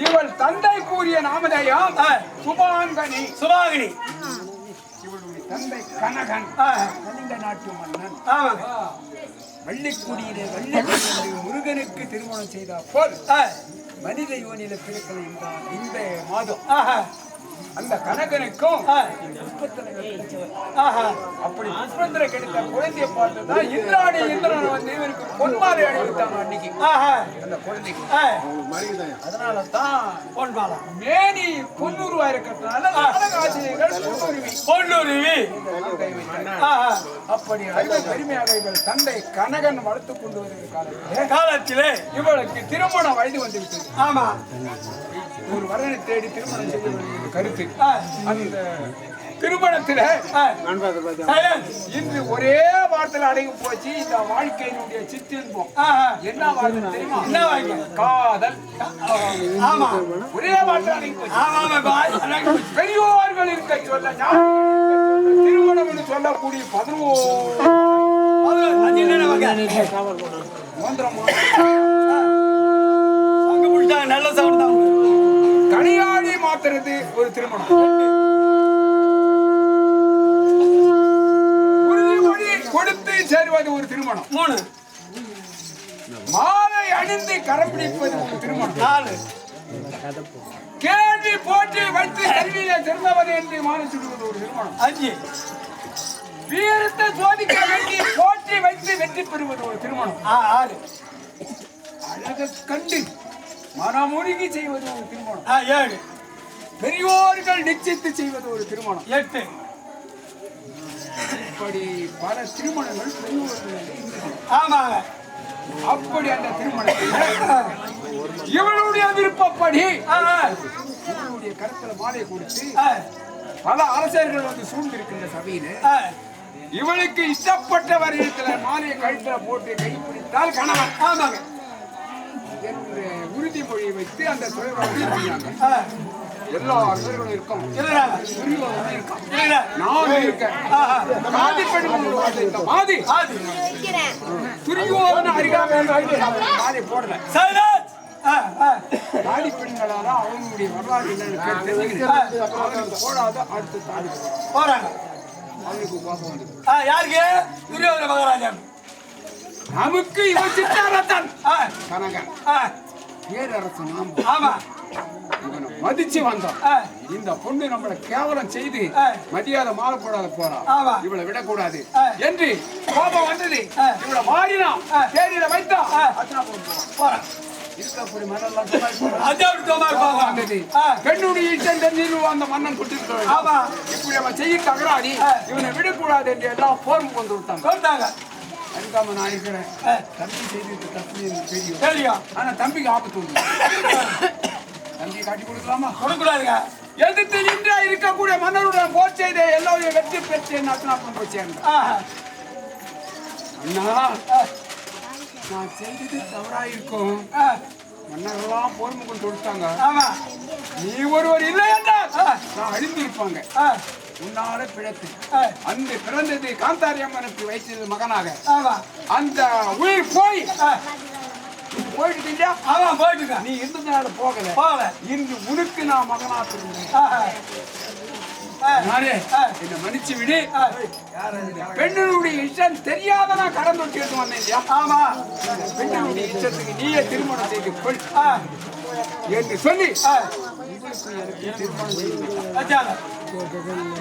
இவள் தந்தை கூறிய நாமதேயம் சுபாங்கனி. சுபாகினி. இவளுடைய தந்தை கனகன், கலிங்க நாட்டு மன்னன். ஆமாங்க. வள்ளிக்குடியிலே வள்ளிக்குடியிலே முருகனுக்கு திருமணம் செய்த போல் மனித யோனியில பிறக்கணும் என்றான் இந்த மாதம். அந்த கனகனுக்கும் அப்படி புஷ்பத்திர கிடைத்த குழந்தைய பார்த்துதான் இந்திராணி இந்திரன் வந்து இவருக்கு பொன்மாலை அணிவித்தாங்க அன்னைக்கு அந்த குழந்தைக்கு. அதனாலதான் பொன்மாலை மேனி பொன்னுருவா இருக்கிறதுனால ஆசிரியர்கள் பொன்னுருவி. அப்படி அறிவை பெருமையாக இவள் தந்தை கனகன் வளர்த்துக் கொண்டு வருகிற காலத்திலே இவளுக்கு திருமண வயது வந்து விட்டது. ஆமா, ஒரு வரனை தேடி திருமணம் செய்ய வேண்டிய கருத்து. அந்த திருமணத்துல இன்று ஒரே வார்த்தையில் அடங்கி போச்சு இந்த வாழ்க்கையினுடைய சிற்றின்பம். என்ன வார்த்தை தெரியுமா? என்ன வாங்க? காதல். ஆமா, ஒரே வார்த்தை அடங்கி போச்சு. ஆமா, பெரியோர்கள் இருக்க சொல்ல திருமணம் என்று சொல்லக்கூடிய 11 நல்ல சவுண்ட் தான். கனியாடி மாத்துறது ஒரு திருமணம். உறுதிமொழி கொடுத்து சேருவது செய்வது ஒரு திருமணம். 3 மாலை அணிந்து கரம் பிடிப்பது ஒரு திருமணம். 4 கேள்வி போட்டி வைத்து கல்வியிலே சிறந்தவர் என்று மாலை சுடுவது ஒரு திருமணம். 5 வீரத்தை சோதிக்க வேண்டி போட்டி வைத்து வெற்றி பெறுவது ஒரு திருமணம். 6 அழக கண்டு மனமுருகி செய்வது ஒரு திருமணம். 7 பெரியோர்கள் நிச்சயித்து செய்வது ஒரு திருமணம். 8 இப்படி பல திருமணங்கள் பெரியோர்கள் இருந்தது. ஆமாங்க. அப்படி அந்த திருமணத்தில் இவனுடைய விருப்பப்படி இவனுடைய கருத்துல மாலை கொடுத்து பல அரசர்கள் வந்து சூழ்ந்திருக்கின்ற சபையில இவளுக்கு இஷ்டப்பட்டவர் இடத்துல மாலையை கழுத்துல போட்டு கைப்பிடித்தால் கணவன். ஆமாங்க. என்று உறுதிமொழியை வைத்து அந்த தொழிலாளர்கள் எல்லா அரசர்களும் இருக்கும். துரியோதனன் இருக்கான். நானும் இருக்கேன். ஆதி பெண்கள் இந்த மாதிரி துரியோதன அருகாமையில் மாலை போடல. தாடி பெண்களால அவங்களுடைய வரலாறு என்னன்னு போடாத அடுத்து தாடி போறாங்க. அவனுக்கு கோபம் வந்தது. யாருக்கு? துரியோதன மகாராஜா. நமக்கு இவன் சித்தாரத்தன் கனகன் பேரரசன். ஆமா. இவனை மதிச்சு வந்தான். இந்த பொண்ணு நம்மளை கேவலம் செய்து மதியாத மாலை போடாத போறா, இவளை விடக்கூடாது என்று கோபம் வந்தது. இவளை மாறினான், தேடியில வைத்தான். போறான். இருக்கக்கூடிய மன்னெல்லாம் பெண்ணுடைய இஷ்டம் தெரிஞ்சு அந்த மன்னன் கொடுத்துருக்கான். இப்படி அவன் செய்ய தகராடி இவனை விடக்கூடாது என்று எல்லாம் போர்ம் கொண்டு விட்டாங்க. அதுக்காம நான் இருக்கிறேன். தம்பி செய்து தப்பு தெரியும். ஆனா தம்பிக்கு ஆபத்து உண்டு. தம்பி காட்டி கொடுக்கலாமா? கொடுக்கூடாதுங்க. எதிர்த்து நின்றா இருக்கக்கூடிய மன்னருடன் போர் செய்த எல்லோரையும் வெற்றி பெற்று நத்தனாப்பம் போய் சேர்ந்தேன். அண்ணா, நான் செஞ்சது தவறாயிருக்கும். மன்னரெல்லாம் போர்மு கொண்டு கொடுத்தாங்க. நீ ஒருவர் இல்லை என்றால் நான் அழிந்திருப்பாங்க. உன்னால பிழைத்து அந்த பிறந்தது காந்தாரி அம்மனுக்கு வைத்தது மகனாக. அந்த உயிர் போய் போயிட்டு போயிட்டு நீ இருந்ததுனால போகல. இன்று உனக்கு நான் மகனா பிறந்தேன். என்ன மன்னிச்சு விடு. பெண்ணுடைய இஷ்டம் தெரியாத நான் கடன் தொட்டி எடுத்து வந்தேன் இல்லையா? ஆமா. பெண்ணுடைய இஷ்டத்துக்கு நீயே திருமணம் செய்து கொள் என்று சொல்லி திருமணம் செய்து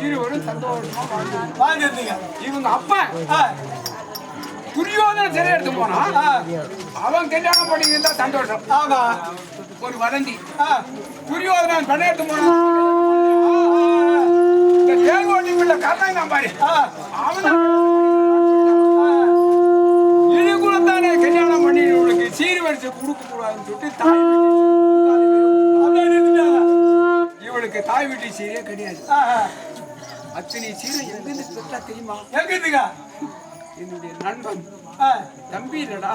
இருவரும் சந்தோஷமா வாழ்ந்துருந்தீங்க. இவங்க அப்பா துரியோதன சிறை எடுத்து போனா அவன் கல்யாணம் பண்ணியிருந்தா சந்தோஷம். ஆமா. ஒரு வதந்தி துரியோதனன் பண்ண எடுத்து போனா தேர்வோட்டி பிள்ளை கர்ணன் பாரு அவன் இழுகுலத்தானே கல்யாணம் பண்ணி இவளுக்கு சீர் வரிசை கொடுக்க கூடாதுன்னு சொல்லிட்டு இவளுக்கு தாய் வீட்டு சீரே கிடையாது. அத்தனை சீரை எங்கிருந்து பெற்றா தெரியுமா? எங்கிருந்துங்க? என்னுடைய நண்பன் தம்பி இல்லடா,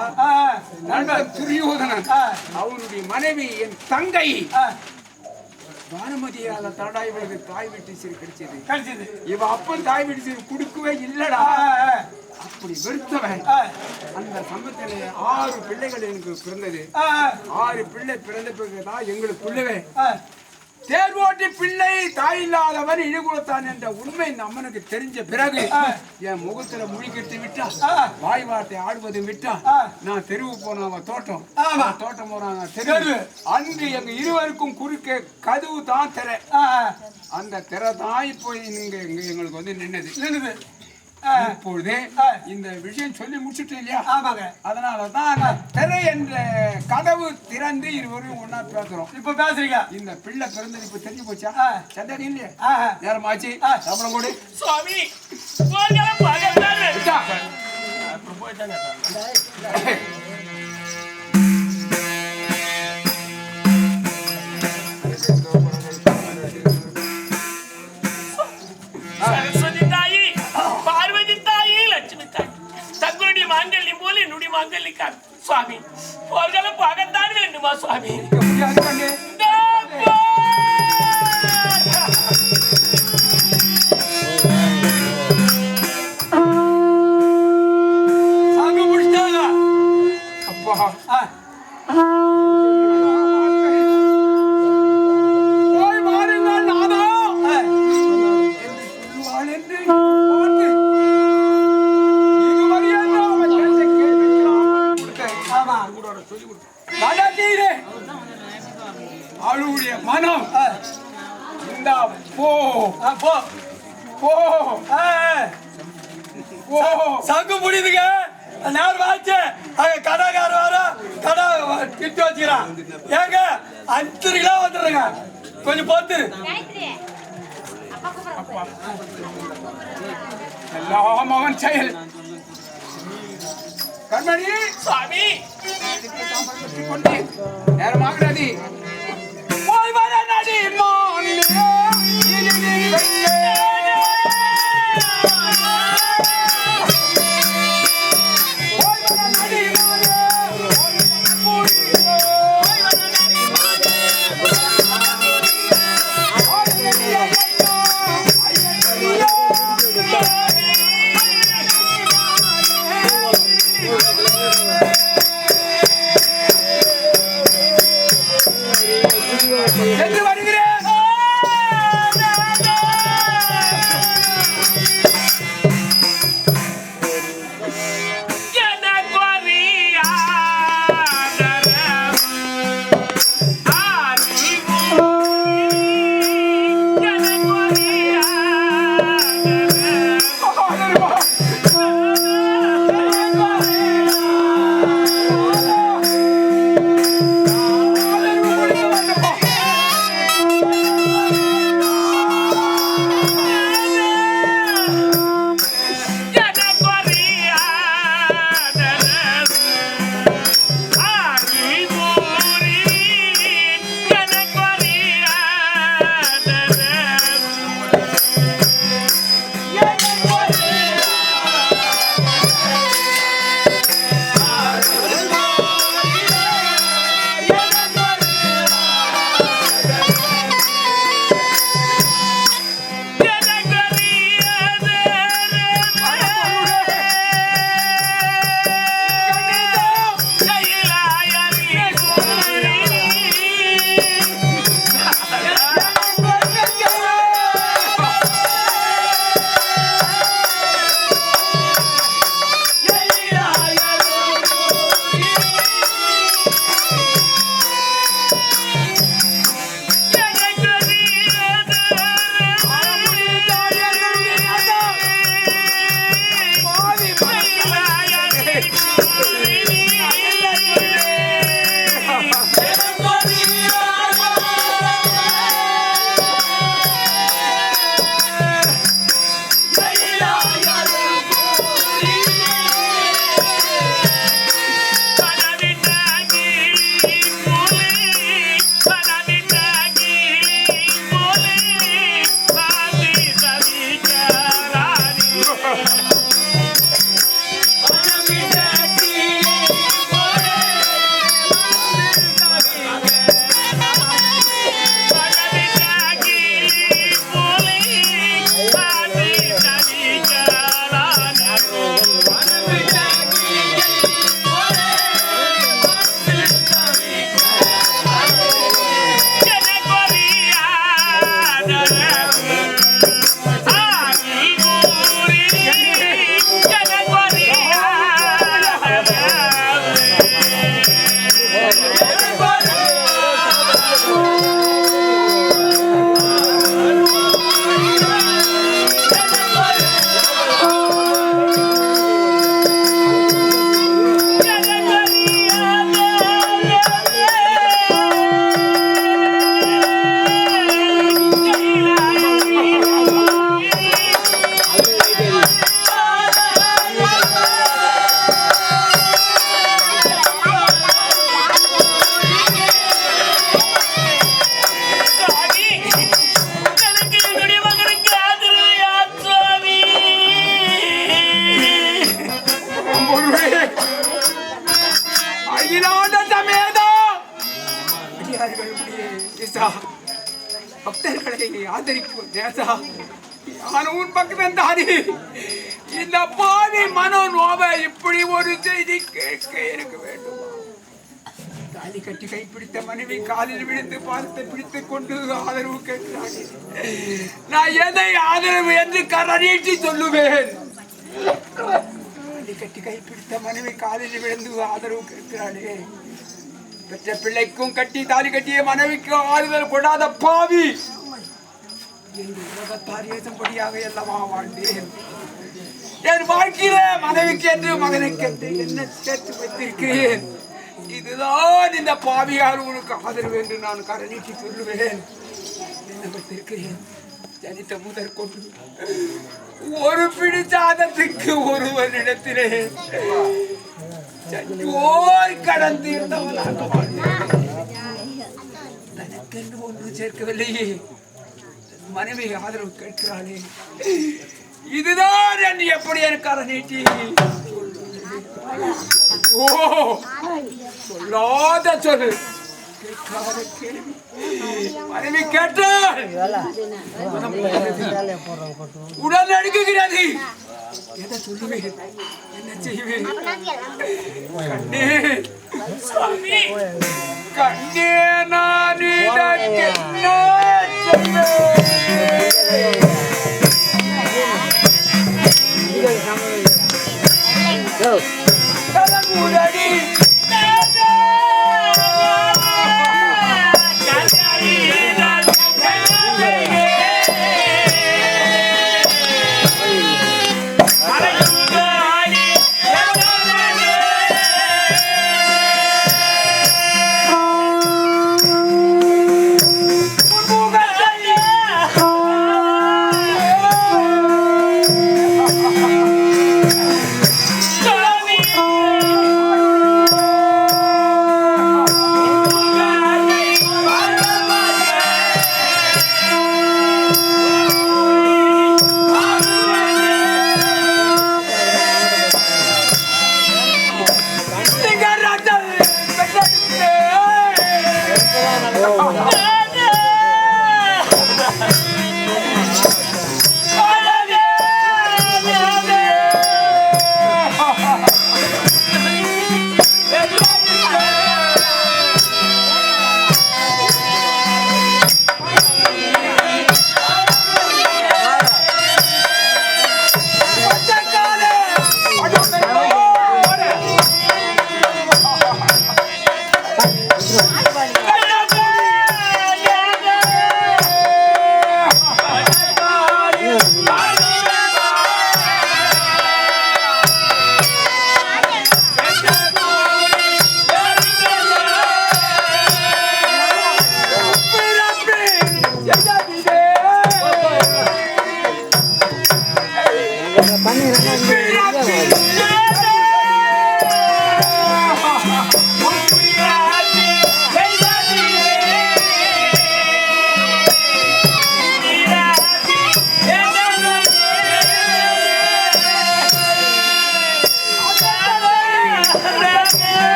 நண்பன் துரியோதனன் அவனுடைய மனைவி என் தங்கை பானுமதியால தடா இவளுக்கு தாய் வீட்டு சீர் கிடைச்சது. இவ அப்பன் தாய் வீட்டு சீர் கொடுக்கவே இல்லடா. அப்படி வெறுத்தவன். அந்த சமயத்திலே 6 பிள்ளைகள் எனக்கு பிறந்தது. 6 பிள்ளை பிறந்த பிறகுதான் எங்களுக்குள்ளவே தேர்வோட்டி பிள்ளை தாய் இல்லாதவன் இழுகுலத்தான் என்ற உண்மை இந்த அம்மனுக்கு தெரிஞ்ச பிறகு என் முகத்துல முழிக்கிட்டு விட்டா, வாய் வார்த்தை ஆடுவது விட்டா, நான் தெருவு போன தோட்டம் தோட்டம் போறாங்க தெருவு. அன்று எங்க இருவருக்கும் குறுக்க கதவு தான் திரை. அந்த திரை தான் இப்போ இங்க எங்களுக்கு வந்து நின்னது. இப்பொழுது இந்த விஷயம் சொல்லி முடிச்சுட்டு இல்லையா? ஆமாங்க. அதனாலதான் திரை என்ற கதவு திறந்து இருவரும் ஒன்னா பேசுறோம். இப்ப பேசுறீங்க. இந்த பிள்ளை பிறந்தது இப்ப தெரிஞ்சு போச்சா? சந்தேகம் இல்லையா? நேரமாச்சு. சம்பளம் கொடு சுவாமி. சரஸ்வதி தாயி, பார்வதி தாயி, லட்சுமி தாயி, தங்களுடைய மாங்கல்யம் போல என்னுடைய மாங்கல்யம் சுவாமி. போர்களை பார்க்கத்தான் வேண்டுமா சுவாமி? போ போ போ. சங்கு முடியுதுங்க. நேரம் ஆச்சு. அங்க கடைக்கார வர கடை திட்டு வச்சுக்கிறான். ஏங்க 5 கிலோ வந்துடுங்க. கொஞ்சம் பொறுத்துரு. எல்லாம் அவன் செயல். கண்மணி சுவாமி நேரமாகிறது. போய் வர நடி மாநிலே. சென்று வருகிறேன். பக்தர்களை ஆதரிக்கும் தேசா உன் பக்கம் தானே இந்த பாவி மனோநோவ இப்படி ஒரு செய்தி கேட்க எனக்கு வேண்டும். தாலி கட்டி கைப்பிடித்த மனைவி காலில் விழுந்து பாதத்தை பிடித்துக் கொண்டு ஆதரவு கேட்கிறானே, நான் எதை ஆதரவு என்று கரநீட்டி சொல்லுவேன். தாலி கட்டி கைப்பிடித்த மனைவி காலில் விழுந்து ஆதரவு கேட்கிறானே, பெற்ற பிள்ளைக்கும் கட்டி தாலி கட்டிய மனைவிக்கு ஆறுதல் கொடாத பாவி, எங்கள் உலகத்தார் ஏதும்படியாக எல்லாமா வாழ்ந்தேன். என் வாழ்க்கையில மனைவிக்கு என்று மகனுக்கு என்று என்ன சேர்த்து வைத்திருக்கிறேன். இதுதான் இந்த பாவியார் உனக்கு ஆதரவு என்று நான் கரணிக்கு சொல்லுவேன். என்ன வைத்திருக்கிறேன். ஜனித்த முதற்கொண்டு ஒரு பிடி சாதத்துக்கு ஒருவரிடத்திலே சற்றோர் கடந்து இருந்தவனாக வாழ்ந்தேன். தனக்கென்று ஒன்று சேர்க்கவில்லையே. மனைவி ஆதரவு கேட்கிறாளே, இதுதான் என்று எப்படி எனக்கு நீட்டி சொல்லாத சொல்லு. மனைவி கேட்டால் உடல் நடுங்குகிறது. எதை சொல்லுவேன், என்ன செய்வேன்? கண்ணே சுவாமி கண்ணே நான் இதற்கு என்ன செய்வேன்? கலங்குடடி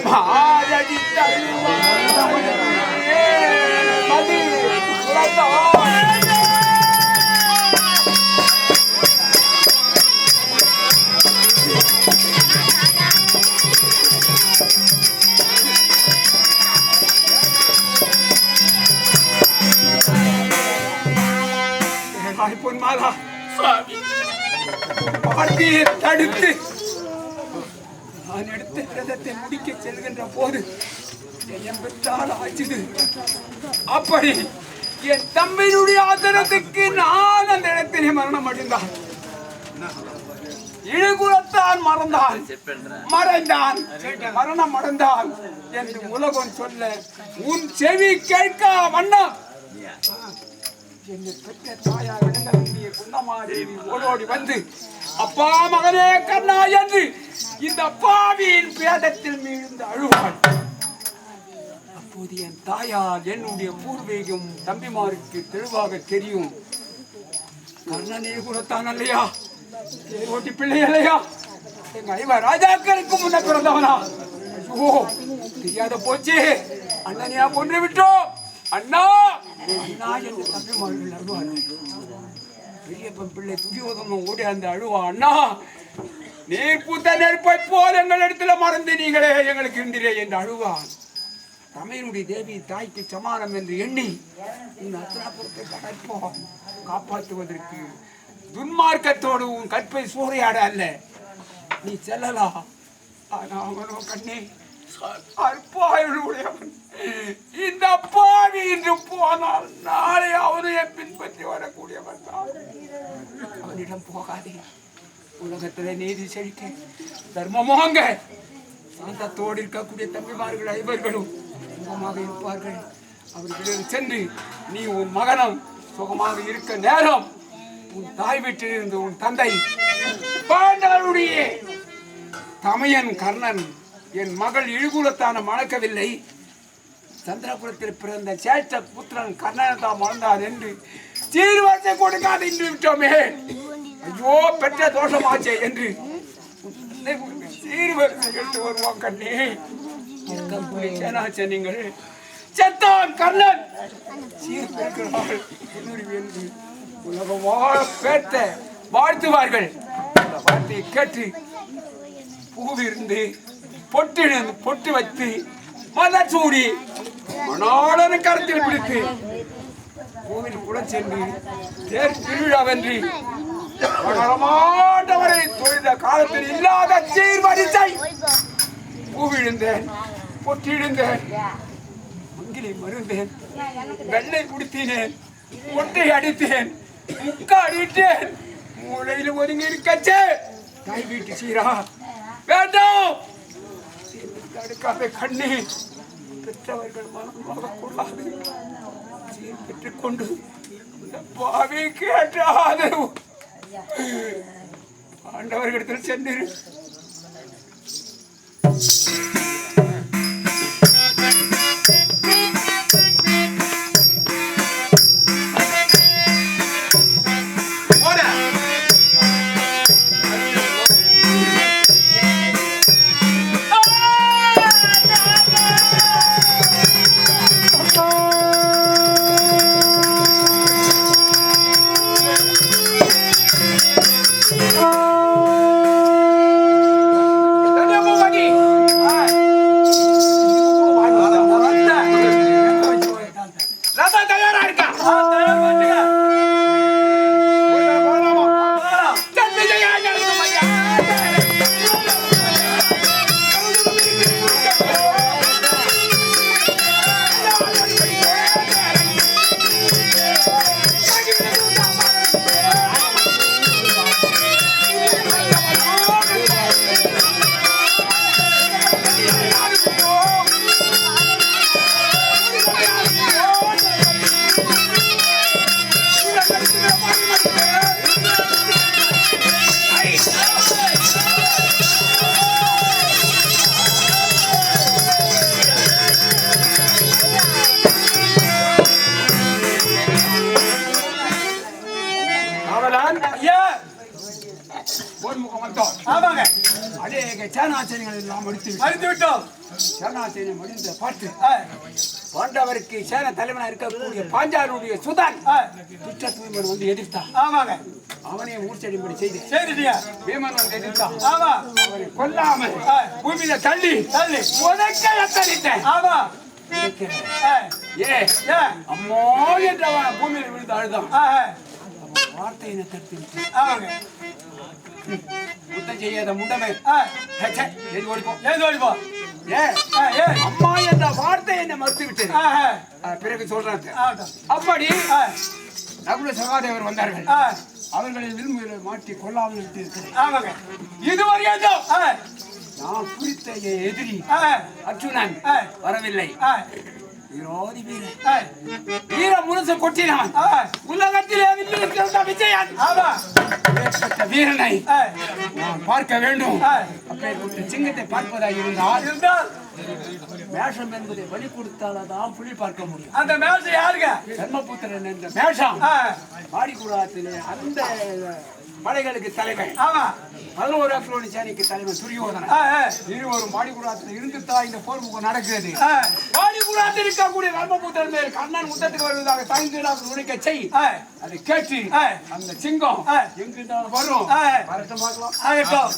மாரடி தழுவாய் மதி உலகாய். பொன்மாலா சுவாமி பார்த்தியை தடுத்து நான் எடுத்த விரதத்தை முடிக்க செல்கின்ற போது என்னை பெற்றால் ஆச்சுது. அப்படி என் தம்பியினுடைய ஆதரத்துக்கு நான் அந்த இடத்திலே மரணம் அடைந்தான். இழுகுலத்தான் மறைந்தான் மரணம் அடைந்தான் என்று உலகம் சொல்ல உன் செவி கேட்க வண்ணம் என்னை பெற்ற தாயார் விளங்கிய குந்தமாதேவி ஓடோடி வந்து அப்பா மகனே கண்ணா என்று இந்த அப்பாவியின் பேதத்தில் மீழ்ந்து அழுவாள். அப்போது என் தாயார் என்னுடைய பூர்வீகம் தம்பிமாருக்கு தெளிவாக தெரியும். கர்ணனே கூடத்தான் இல்லையா, ஓட்டி பிள்ளை இல்லையா, எங்க ஐவர் ராஜாக்களுக்கு முன்ன பிறந்தவனா? ஐயோ தெரியாத போச்சு, அண்ணனையா கொன்று விட்டோம். அண்ணா அண்ணா என்று தம்பிமார்கள் அழுவார்கள். பெரியப்பன் பிள்ளை துரியோதனும் ஓடி அந்த அழுவா, அண்ணா நீர் பூத்த நெருப்பை போல் எங்கள் இடத்துல மறந்து நீங்களே எங்களுக்கு இருந்தீரே என்று அழுவான். தமையனுடைய தேவி தாய்க்கு சமானம் என்று எண்ணி உன் அத்திராபுரத்தை கடைப்போம் காப்பாற்றுவதற்கு துன்மார்க்கத்தோடு உன் கற்பை சூறையாட அல்ல நீ செல்லலாம். ஆனா அவனோ கண்ணே அற்பாயுடையவன். இந்த அப்பாவி இன்று போனால் நாளை அவனும் என் பின்பற்றி வரக்கூடியவன் தான். அவனிடம் போகாதே, உலகத்திலே நீதி செழிக்க தர்மமாங்க சாந்தத்தோடு இருக்கக்கூடிய தம்பிமார்கள் ஐவர்களும் சுகமாக இருப்பார்கள். அவர்களிடம் சென்று நீ உன் மகனும் சுகமாக இருக்க நேரம் உன் தாய் வீட்டிலிருந்து உன் தந்தை பாண்டவருடைய தமையன் கர்ணன் என் மகள் இழுகுலத்தான மணக்கவில்லை, சந்திரபுரத்தில் பிறந்த சேஷ்ட புத்திரன் கர்ணனை தான் மணந்தார் என்று சீர்வரிசை கொடுக்காது என்று விட்டோமே. ஐயோ பெற்ற தோஷமாச்சே என்று சீர்வரிசை எடுத்து வருவோம். கண்ணே சேனாச்சனிங்கள் செத்தான் கர்ணன் சீர்பெருக்கிறார்கள் என்று உலகம் பேர்த்த வாழ்த்துவார்கள். அந்த வார்த்தையை கேட்டு பூவிருந்து பொட்டு வைத்து மலர் சூடி மணாளன கருத்தில் பிடித்து கோவில் கூட சென்று தேர் திருவிழாவென்று மாட்டவரை தொழித காலத்தில் இல்லாத சீர்வரிசை பூவிழுந்தேன், பொட்டிழுந்தேன், மங்கிலை மருந்தேன், வெள்ளை குடித்தினேன், ஒட்டை அடித்தேன், முக்கா அடித்தேன், மூளையில் ஒதுங்கி இருக்கச்சே தாய் வீட்டு சீரா வேண்டாம் தடுக்காத கண்ணே. பெற்றவர்கள் மனமாக கொள்ளாது சீர் பெற்றுக்கொண்டு இந்த பாவி கேட்ட ஆதரவு ஆண்டவர்களிடத்தில் சென்று போர்முகம் வந்தோம். ஆமாங்க. அநேக சேனாச்சரியங்கள் எல்லாம் மடித்து விட்டோம். சேனாச்சரியம் முடிந்த பார்த்து பாண்டவருக்கு சேன தலைவனா இருக்கக்கூடிய பாஞ்சாலுடைய சுதான் துஷ்ட தூய்மன் வந்து எதிர்த்தான். ஆமாங்க. அவனே மூர்ச்சடிப்படி செய்தியா பீமன் வந்து எதிர்த்தான். ஆமா. அவனை கொல்லாம பூமியில தள்ளி உனக்க எத்தனித்தேன். ஆமா. ஏ அம்மோ என்று அவன் பூமியில விழுந்து அழுதான். வார்த்தையினை தடுத்து விட்டேன். ஆமாங்க. யுத்தம் செய்யாத முண்டமே எது ஓடிப்போ அம்மா என்ற வார்த்தை என்னை மறுத்து விட்டது. பிறகு சொல்றாங்க அப்படி நகுல சகாதேவர் வந்தார்கள். அவர்களின் விரும்புகளை மாற்றி கொள்ளாமல் விட்டு இதுவரையும் நான் குறித்த எதிரி அர்ஜுனன் வரவில்லை. விரோதி வீரன் வீர முரசு கொட்டினான். உலகத்திலே விஜயன் வீரனை நான் பார்க்க வேண்டும். அப்பேற்பட்ட சிங்கத்தை பார்ப்பதாக இருந்தால் மேஷம் என்பதை வழி கொடுத்தால் அதான் புலி பார்க்க முடியும். அந்த மேஷம் யாருங்க? தர்மபுத்திரன் என்ற மேஷம் மாடிக்குடாத்திலே அந்த மலைகளுக்கு தலைவன். ஆமா. 11 அக்ரோனி சேனைக்கு தலைவன் துரியோதனன். இருவரும் மாடிக்குடாத்தில் இருந்துதான் இந்த போர் முகம் நடக்கிறது. மாடிக்குடாத்தில் இருக்கக்கூடிய தர்மபுத்திரன் மேல் கண்ணன் முத்தத்துக்கு வருவதாக தாய்ந்து உரைக்க செய். அதை கேட்டு அந்த சிங்கம் எங்கிருந்தாலும் வரும். வரட்டும் பார்க்கலாம். ஆகட்டும்.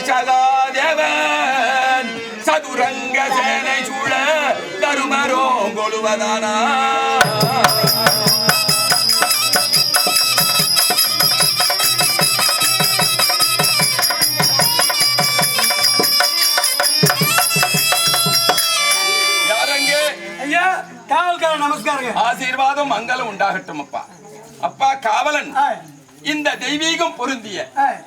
சகாதேவன் சதுரங்க சேனை சூழ தருமரோம் கொழுவதானா நமஸ்காரங்க. ஆசீர்வாதம் மங்களம் உண்டாகட்டும் அப்பா. அப்பா காவலன் இந்த தெய்வீகம் பொருந்திய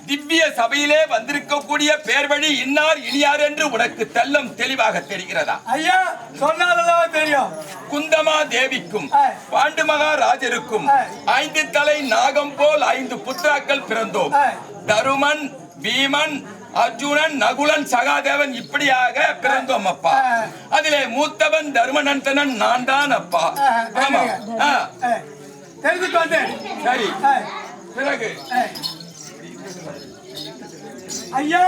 திவ்ய சபையிலே வந்திருக்கக்கூடிய பேர் வழி இன்னார் இனியார் என்று உனக்கு தெல்லம் தெளிவாக தெரிகிறதா? ஐயா சொன்னாலும் தெரியும். குந்தமா தேவிக்கும் பாண்டு மகாராஜருக்கும் 5 தலை நாகம் போல் 5 புத்திராக்கள் பிறந்தோம். தருமன், பீமன், அர்ஜுனன், நகுலன், சகாதேவன் இப்படியாக பிறந்தோம் அப்பா. அதிலே மூத்தவன் தர்மநந்தனன் நான் தான் அப்பா. ஆமா தெரிஞ்சுட்டு வந்தேன். சரி பிறகு ஐயா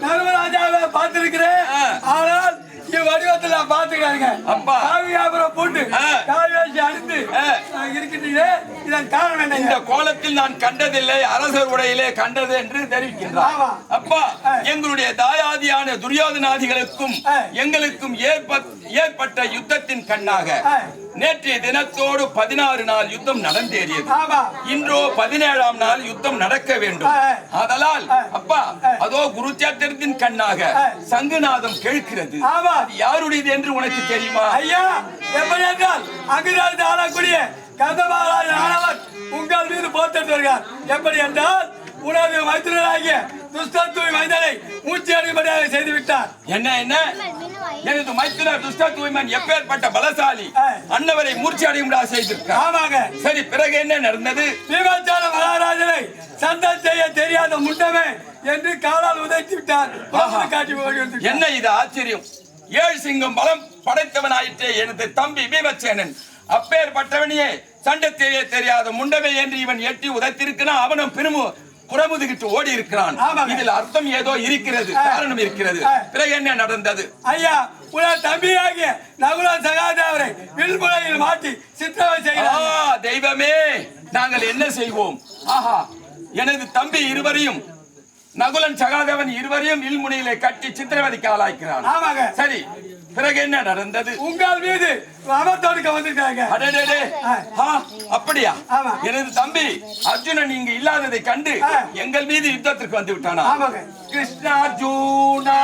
தர்மராஜாவை பார்த்திருக்கிறேன். ஆனால் வடிவத்தில் நான் பாத்துக்காருங்க அப்பா. காவியாபுரம் போட்டு காவியாசி அடித்து இருக்கின்றீங்க. இதன் காரணம் என்ன? இந்த கோலத்தில் நான் கண்டதில்லை, அரசர் உடையிலே கண்டது என்று தெரிவிக்கின்றார். அப்பா எங்களுடைய தாயாதியான துரியோதனாதிகளுக்கும் எங்களுக்கும் ஏற்பட்ட யுத்தத்தின் கண்ணாக நேற்றைய தினத்தோடு 16 நாள் யுத்தம் நடந்தேறியது. இன்றோ 17ஆம் நாள் யுத்தம் நடக்க வேண்டும். ஆதலால் அப்பா அதோ குருச்சேத்திரத்தின் கண்ணாக சங்குநாதம் கேட்கிறது. யாருடையது என்று உனக்கு தெரியுமா? ஐயா எப்படி என்றால் அங்கிருந்து ஆளக்கூடிய கந்தமாராஜ ஆனவர் உங்கள் மீது போட்டு வருகிறார். எப்படி என்றால் உனது மைத்திரனாகிய துஷ்டத்துவ மைந்தனை மூச்சு அடிப்படையாக செய்து விட்டார். என்ன எனது மைத்திரர் துஷ்டத்துவமன் எப்பேற்பட்ட பலசாலி அன்னவரை மூர்ச்சி அடையும்படியாக செய்திருக்கார். ஆமாங்க. சரி பிறகு என்ன நடந்தது? பீமாச்சார மகாராஜனை சந்தம் செய்ய தெரியாத முண்டமே என்று காலால் உதைத்து விட்டார். காட்டி என்ன இது ஆச்சரியம்! 7 சிங்கம் பலம் படைத்தவனாயிற்றே எனது தம்பி பீமசேனன். அப்பேற்பட்டவனையே சண்டை செய்ய தெரியாத முண்டமே என்று இவன் எட்டி உதைத்திருக்கிறான். அவனும் புறமுதுகிட்டு ஓடி இருக்கிறான். இதில் அர்த்தம் ஏதோ இருக்கிறது, காரணம் இருக்கிறது. பிறகு என்ன நடந்தது? ஐயா உலக தம்பியாகிய நகுல சகாதேவரை வில்முனையில் மாட்டி சித்திரவதை செய்கிறார். தெய்வமே நாங்கள் என்ன செய்வோம்? ஆஹா எனது தம்பி இருவரையும் நகுலன் சகாதேவன் இருவரையும் வில்முனையிலே கட்டி சித்திரவதைக்கு ஆளாக்கிறான். சரி பிறகு என்ன நடந்தது? உங்கள் மீது அமர்த்தோடுக்க வந்திருக்காங்க. அப்படியா? எனது தம்பி அர்ஜுனன் இங்கு இல்லாததை கண்டு எங்கள் மீது யுத்தத்திற்கு வந்து விட்டானா? கிருஷ்ணார்ஜுனா